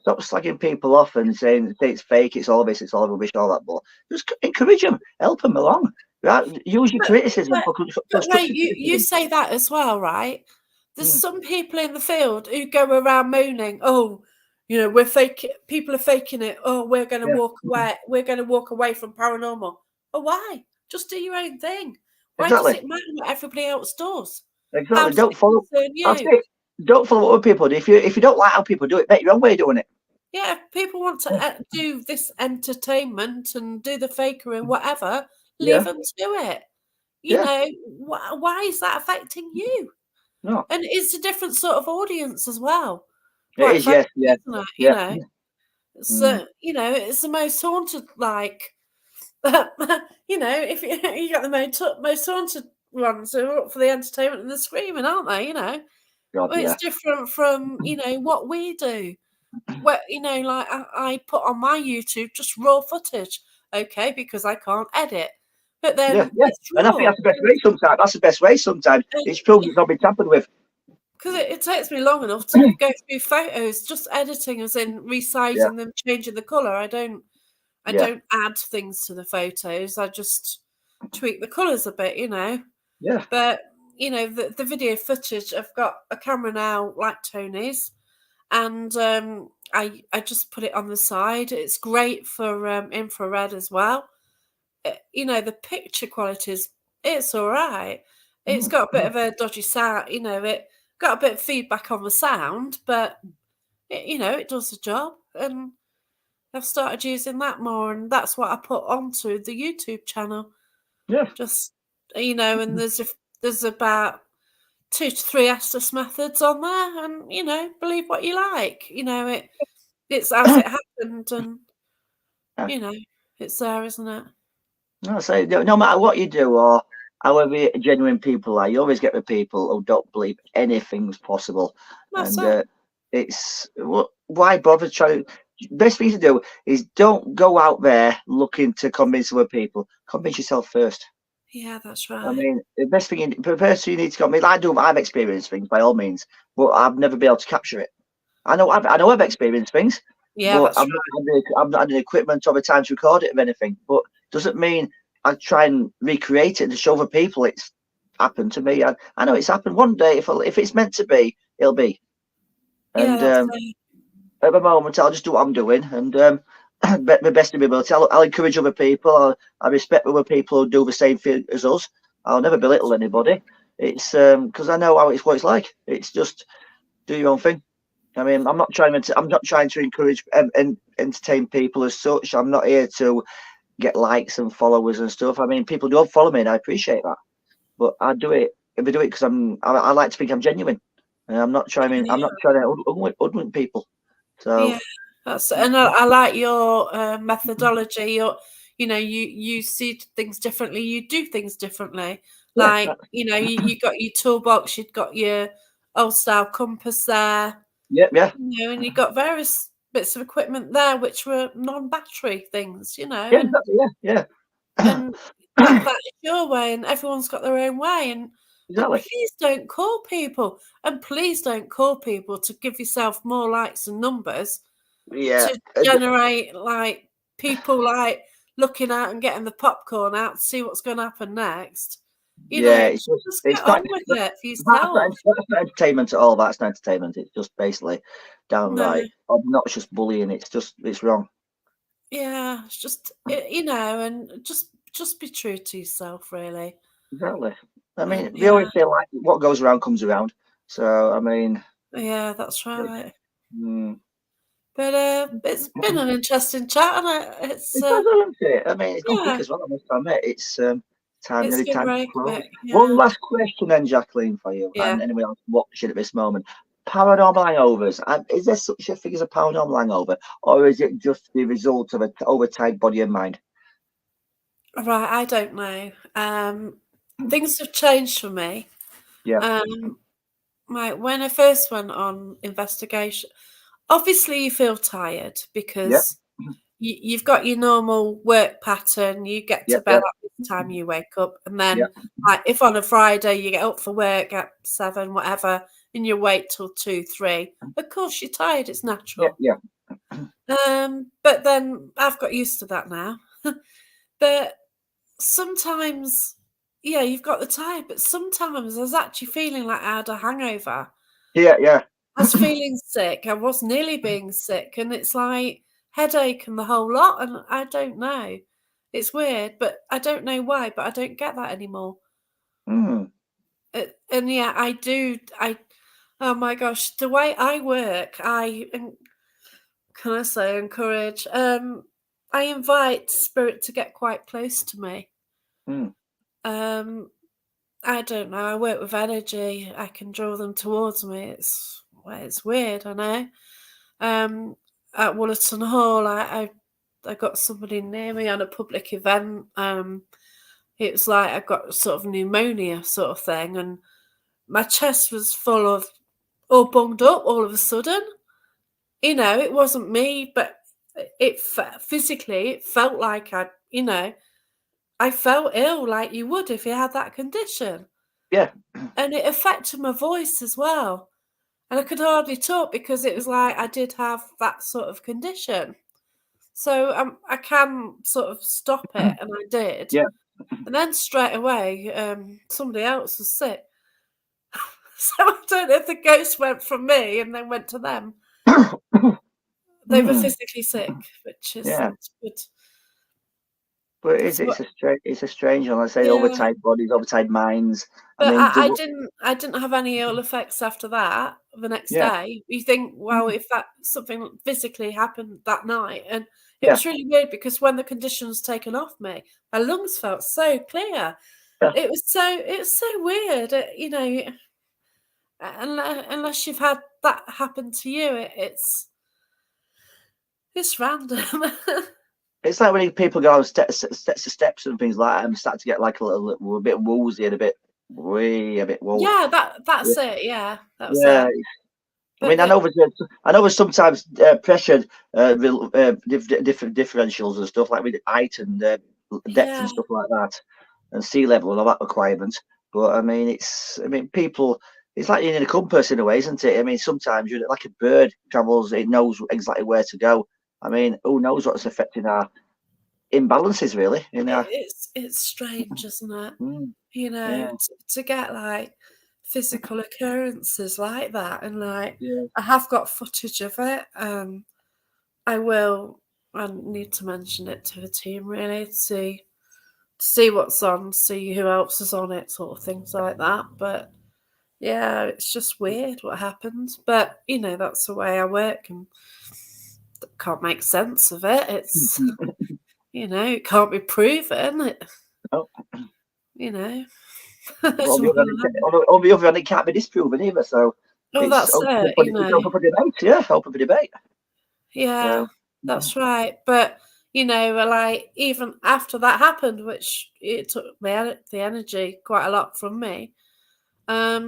Stop slagging people off and saying it's fake, it's all this, it's all rubbish, all that. But just encourage them, help them along. Right? Use your but criticism but for but Ray, constructive you criticism. say that as well, right? There's Mm, some people in the field who go around moaning, "Oh, we're fake. People are faking it. Oh, we're going to yeah, walk away. We're going to walk away from paranormal." Oh, why? Just do your own thing. Why does exactly, it matter what everybody else does? How exactly. does Don't it follow. concern I'll you? say, don't follow what other people do. If you don't like how people do it, make your own way of doing it. Yeah, if people want to Yeah, do this entertainment and do the fakery and whatever, leave yeah, them to it. yeah. Why is that affecting you? No, And it's a different sort of audience as well, it quite is. frankly, Yes, yeah, isn't it? yeah. Mm, So, it's the most haunted, like, if you got the most haunted ones who are up for the entertainment and the screaming, aren't they? God, Well, it's yeah, different from, what we do. Where, like I put on my YouTube just raw footage, okay, because I can't edit. But yeah, then yeah. it's And I think raw. that's the best way sometimes. That's the best way sometimes. It's proven it's not been tampered with. Because it takes me long enough to go through photos, just editing as in Yeah, resizing them, changing the colour. I yeah, don't add things to the photos. I just tweak the colours a bit, yeah. But the video footage, I've got a camera now like Tony's, and I just put it on the side. It's great for infrared as well. The picture quality it's all right. It's got a bit of a dodgy sound, it got a bit of feedback on the sound, but it does the job, and I've started using that more, and that's what I put onto the YouTube channel. Yeah. Just and there's about 2 to 3 Estes methods on there, and believe what you like. It's as it happened, and Yeah. you know, it's there, isn't it? No, so no matter what you do or however genuine people are, you always get the people who don't believe anything's possible, That's and it. it's why bother trying. Best thing to do is don't go out there looking to convince other people. Convince yourself first. Yeah, that's I right. mean, the best thing, the first you need to convince. I do. I've experienced things by all means, but I've never been able to capture it. I know I've experienced things, Yeah, but that's right. I've not had the equipment or the time to record it of anything. But doesn't mean I try and recreate it to show the people it's happened to me. I know it's happened one day. If it's meant to be, it'll be. Yeah, And that's it. at the moment, I'll just do what I'm doing, and the best of my ability. I'll encourage other people. I respect other people who do the same thing as us. I'll never belittle anybody. It's because I know what it's like. It's just do your own thing. I mean, I'm not trying to encourage and entertain people as such. I'm not here to get likes and followers and stuff. I mean, people do follow me, and I appreciate that. But I do it if I do it because I like to think I'm genuine, and I'm not trying to hoodwink people. So yeah, and I like your methodology. You see things differently. You do things differently. yeah, Like you got your toolbox. You've got your old style compass there. yeah, And you got various bits of equipment there which were non-battery things. yeah, exactly, yeah. And that is your way, and everyone's got their own way. And Exactly. please don't call people, and please don't call people to give yourself more likes and numbers Yeah, to generate like people like looking out and getting the popcorn out to see what's going to happen next. yeah. Just get It's not on with it for that's not, yourself. that's not entertainment at all. That's not entertainment. It's just basically No, downright obnoxious bullying. It's wrong. yeah, it's just and just be true to yourself, really. Exactly. I mean, And they always yeah, say like what goes around comes around. So I mean, yeah, that's it, right. mm, But it's been an interesting chat, and it's it does, doesn't it? I mean, it's gone quick yeah, as well. I must admit, it's it's nearly been time to very close. quick. One Yeah, last question then, Jacqueline, for you, yeah. and anyone else watching at this moment. Paranormal hangovers. Is there such a thing as a paranormal hangover, or is it just the result of an overtired body and mind? Right, I don't know. Things have changed for me. Yeah, Um, when I first went on investigation, obviously you feel tired yeah, because you've got your normal work pattern. You get yeah, to bed yeah, at this time, you wake up, and yeah, then like if on a Friday you get up for work at 7, whatever, and you wait till 2, 3. Of course you're tired. It's yeah, natural. yeah, But then I've got used to that now. But sometimes, yeah, you've got the tired, but sometimes I was actually feeling like I had a hangover. yeah, yeah. I was feeling sick. I was nearly being sick, and it's like headache and the whole lot. And I don't know. It's weird, but I don't know why. But I don't get that anymore. Mm, And yeah, I do. Oh my gosh, the way I work, can I say encourage? I invite spirit to get quite close to me. mm, Um, I don't know. I work with energy. I can draw them towards me. It's weird, I know. Um, at Wollerton Hall, I got somebody near me on a public event. It was like I got sort of pneumonia sort of thing, and my chest was full of all bunged up all of a sudden. It wasn't me, but physically it felt like I felt ill, like you would if you had that condition. yeah, And it affected my voice as well. And I could hardly talk because it was like I did have that sort of condition. So I can sort of stop it, and I did. yeah. And then straight away, somebody else was sick. So I don't know if the ghost went from me and then went to them. They were Mm, physically sick, which yeah. isn't good. But So, it's a strange one. I say yeah. overtired bodies, overtired minds. I But mean, I didn't have any ill effects after that the next yeah, day. You think, well, mm, if that something physically happened that night, and it yeah, was really weird because when the condition was taken off me, my lungs felt so clear. yeah. It was so weird. Unless you've had that happen to you, it's random. It's like when people go on steps and things like that and start to get like a bit woozy and a bit whoa. Yeah, that's it. Yeah, that was Yeah, it. I But mean, I know there's sometimes pressured different differentials and stuff like with height and depth yeah, and stuff like that, and sea level and all that requirements. But I mean, people. It's like in a compass in a way, isn't it? I mean, sometimes you're like a bird travels, it knows exactly where to go. I mean, who knows what's affecting our imbalances really in our. it's strange, isn't it? Mm, You know, yeah, to get like physical occurrences like that, and like yeah, I have got footage of it. I will. I need to mention it to the team really to see what's on, see who else is on it, sort of things like that. But yeah, it's just weird what happens. But that's the way I work, and can't make sense of it. It's it can't be proven. Oh. It's On the other hand, it can't be disproven either. So it's that's open it. it's open for debate. Yeah, open for debate. Yeah, So, that's right. But like even after that happened, which it took the energy quite a lot from me. I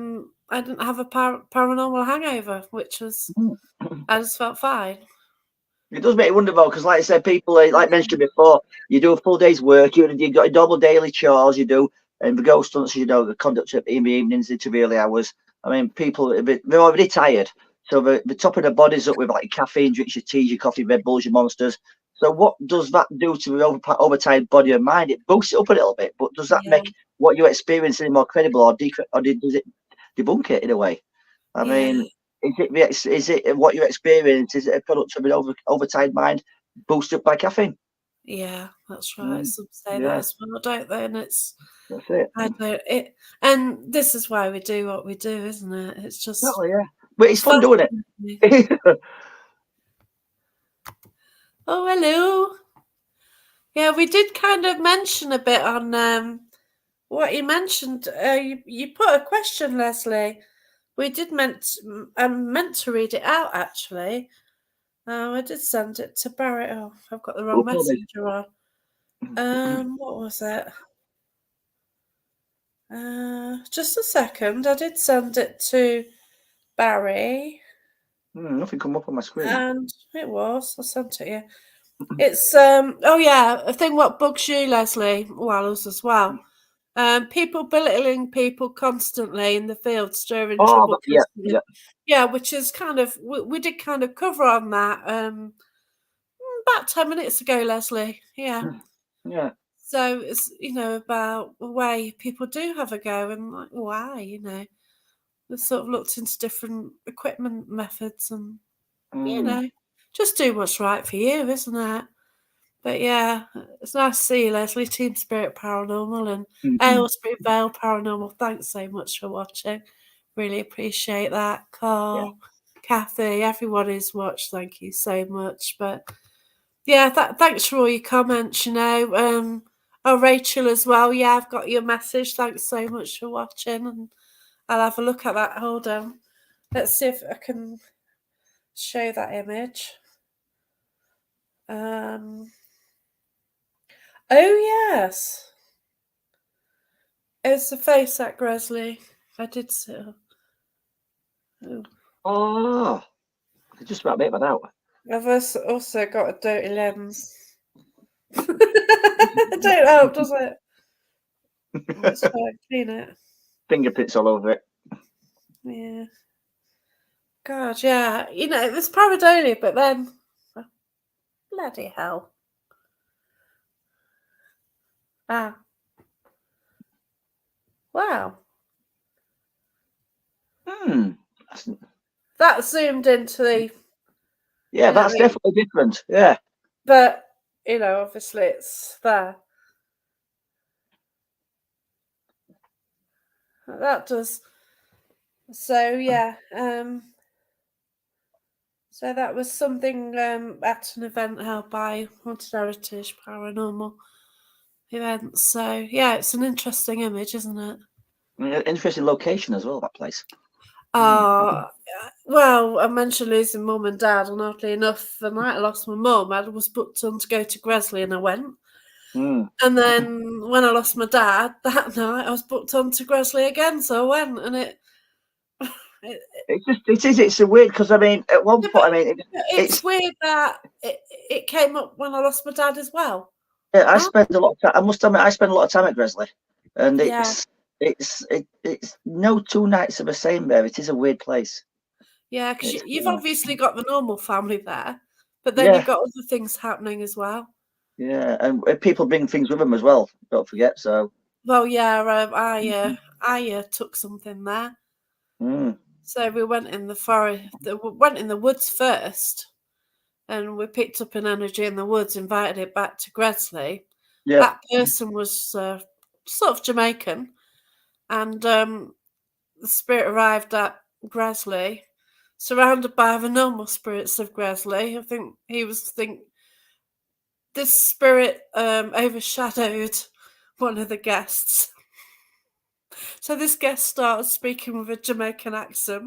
didn't have a paranormal hangover, which was I just felt fine. it does make you wonder though, because like I said, people like mentioned before, you do a full day's work, you got your double daily chores, you do, and the ghost hunts, the conduct in the evenings into the early hours. I mean, people they're already tired, so they're topping their bodies up with like caffeine drinks, your teas, your coffee, Red Bulls, your Monsters. So what does that do to the overtired body and mind? It boosts it up a little bit, but does that make what you're experiencing more credible, or does it debunk it in a way? I mean, is it what you experience? Is it a product of an overtired mind boosted by caffeine? Yeah, that's right. Some say that Yeah, as well, don't they? And that's it. I don't and this is why we do what we do, isn't it? It's just Exactly, yeah. But it's fun doing it. Oh, hello. Yeah, we did kind of mention a bit on what you mentioned. You put a question, Leslie. We did meant to read it out actually. I did send it to Barrett. Oh, I've got the wrong messenger on. What was it? Just a second. I did send it to Barry. Nothing come up on my screen. And it was. I sent it, yeah. It's oh yeah, I think what bugs you, Leslie, Wallows as well. People belittling people constantly in the field, stirring trouble constantly. Yeah, which is kind of we did kind of cover on that about 10 minutes ago, Leslie. Yeah. Yeah. So it's about the way people do have a go and like why, we've sort of looked into different equipment methods and just do what's right for you, isn't it? But yeah, it's nice to see you, Leslie. Team Spirit Paranormal and Aylesbury Vale Paranormal. Thanks so much for watching. Really appreciate that. Carl, Kathy, everyone who's watched, thank you so much. But yeah, thanks for all your comments, Rachel as well. Yeah, I've got your message. Thanks so much for watching. And I'll have a look at that. Hold on. Let's see if I can show that image. Oh, yes. It's the face at Gresley. I did so. Oh, I just about made that out. I've also got a dirty lens. It don't help, does it? Let's try and clean it. Fingerprints all over it. Yeah. God, yeah. It was pareidolia, but then bloody hell. Ah. Wow. That zoomed into the that's definitely different. Yeah. But obviously it's there. That does. So yeah. So that was something at an event held by Haunted Heritage Paranormal events. So yeah, it's an interesting image, isn't it? Interesting location as well, that place. Well, I mentioned losing mum and dad, and oddly enough, the night I lost my mum, I was booked on to go to Gresley, and I went. And then when I lost my dad that night, I was booked on to Gresley again, so I went, and it's a weird because I mean at one point it's weird that it came up when I lost my dad as well. I spend a lot of time. I must admit, I spend a lot of time at Gresley, and it's no 2 nights are the same there. It is a weird place. Yeah, because you've obviously got the normal family there, but then you've got other things happening as well. Yeah, and people bring things with them as well. Don't forget. So. Well, yeah, I took something there. So we went in the forest. Went in the woods first, and we picked up an energy in the woods, invited it back to Gresley. Yeah. That person was sort of Jamaican, and the spirit arrived at Gresley, surrounded by the normal spirits of Gresley. I think this spirit overshadowed one of the guests. So this guest started speaking with a Jamaican accent.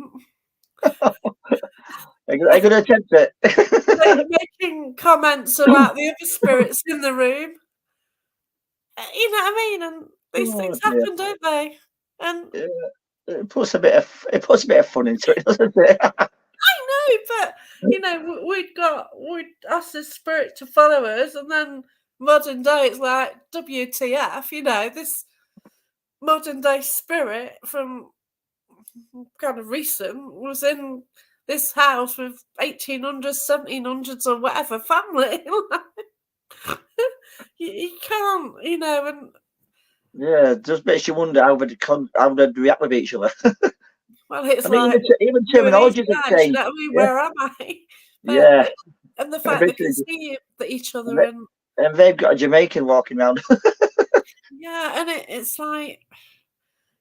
Are you going to attempt it? Making comments about the other spirits in the room. You know what I mean? And these things happen, don't they? And it puts a bit of fun into it, doesn't it? I know, but you know, we'd asked the spirit to follow us, and then modern day it's like WTF, you know, this modern day spirit from kind of recent was in this house with 1800s, 1700s, or whatever family. you can't, you know, and yeah, it just makes you wonder how they'd react with each other. well, it's I mean, like even who are these terminologies have guys? You changed. know what I mean? Yeah, Where am I? yeah. But and the fact they can see each other, and they've got a Jamaican walking around. yeah, and it's like,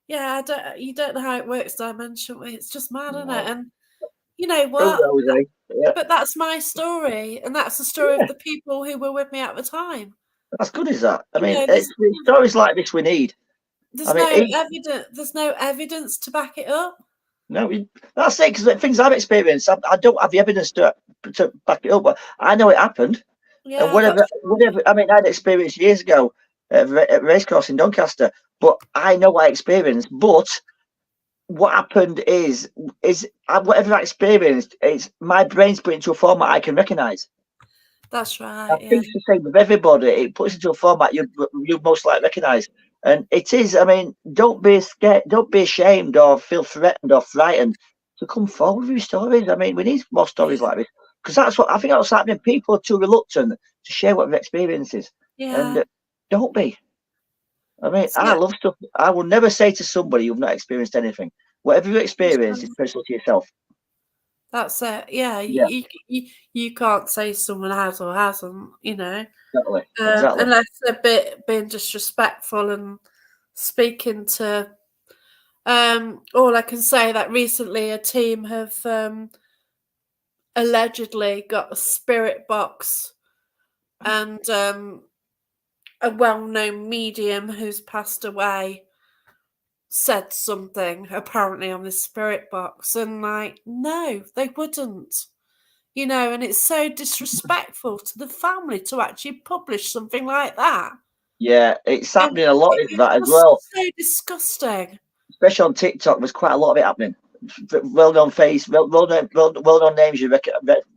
yeah, you don't know how it works dimensionally. It's just mad, isn't it? And you know Who what? knows, eh? Yeah, But that's my story, and that's the story of the people who were with me at the time. that's good as that. I You mean, know, it's stories like this we need. there's I mean, no evidence. There's no evidence to back it up. no, that's it. Because the things I've experienced, I don't have the evidence to back it up, but I know it happened. And Yeah, that's whatever. I mean, I had experience years ago at racecourse in Doncaster, but I know what I experienced. But what happened is whatever I experienced, it's my brain's put into a format I can recognise. that's I right. think it's the same with everybody. It puts into a format you most likely recognise, and it is. I mean, don't be scared, don't be ashamed or feel threatened or frightened to come forward with your stories. I mean, we need more stories like this because that's what I think that's happening. People are too reluctant to share what their experiences, and Yeah. don't be. I mean, I Yeah. love stuff. I will never say to somebody you've not experienced anything. Whatever you experience is personal to yourself. That's it. Yeah, Yeah, you can't say someone has or hasn't, you know, exactly. unless they're being disrespectful and speaking to. All I can say that recently a team have allegedly got a spirit box, and a well-known medium who's passed away said something apparently on this spirit box, and like, no, they wouldn't. You know, and it's so disrespectful to the family to actually publish something like that. Yeah, it's And happening a lot of it's that as just well. so disgusting. Especially on TikTok, there's quite a lot of it happening. Well-known face, well-known names you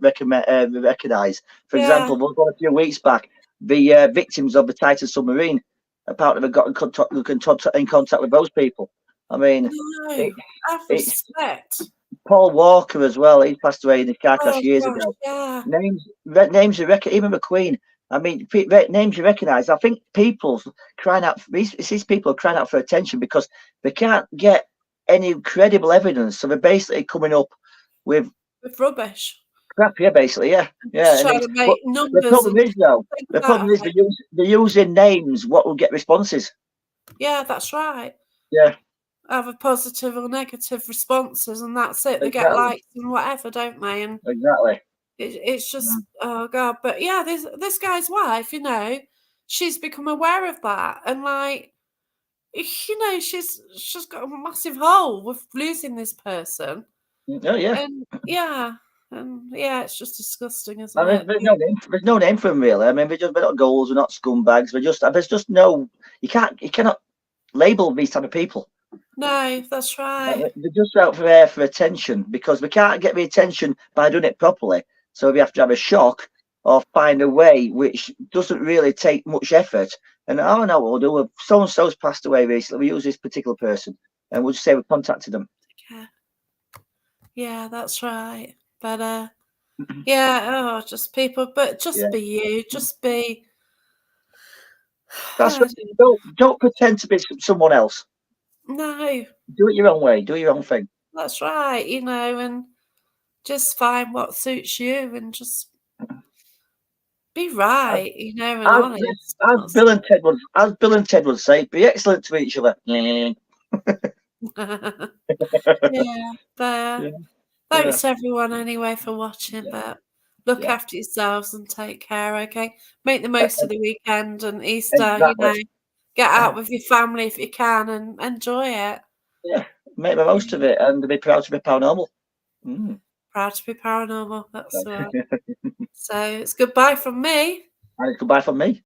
recognise. For Yeah. example, a few weeks back, the victims of the Titan submarine apparently got in contact with those people. I mean, it, No. Have it's respect. Paul Walker as well. He passed away in a car crash Oh years gosh, ago. yeah. Names you reckon, even McQueen. I mean, names you recognise. I think people's crying out. These people are crying out for attention because they can't get any credible evidence. So they're basically coming up with With rubbish. crap. Yeah, basically, yeah, Just yeah. trying to But make the numbers problem and is though, things the out problem of is it. they're using names. What will get responses? Yeah, that's right. Yeah, Have a positive or negative responses, and that's it. They get exactly, likes and whatever, don't they? And exactly. it's just, oh god. But yeah, this guy's wife, you know, she's become aware of that, and like, you know, she's got a massive hole with losing this person, Oh yeah. and yeah, it's just disgusting, isn't I mean, it? there's no name. There's no name for them really. I mean, we're not goals. We're not scumbags. There's just no. You cannot label these type of people. No, that's right. They're just out there for attention because we can't get the attention by doing it properly. So we have to have a shock or find a way which doesn't really take much effort. And oh no, we'll do. So and so's passed away recently. We use this particular person, and we'll just say we contacted them. Yeah, yeah, that's right. But yeah, oh, just people, but just Yeah, be you, just be. that's what. Don't pretend to be someone else. No, Do it your own way. Do your own thing. that's right, you know, and just find what suits you and just Be right, you know, and As, honest. as Bill and Ted would say, be excellent to each other. Yeah, there. Yeah. Thanks everyone anyway for watching, but look Yeah. after yourselves and take care, okay? Make the most of the weekend and Easter, you Exactly. know. Get out with your family if you can and enjoy it. Yeah. Make the most of it and be proud to be paranormal. Proud to be paranormal, that's the one. So it's goodbye from me. And goodbye from me.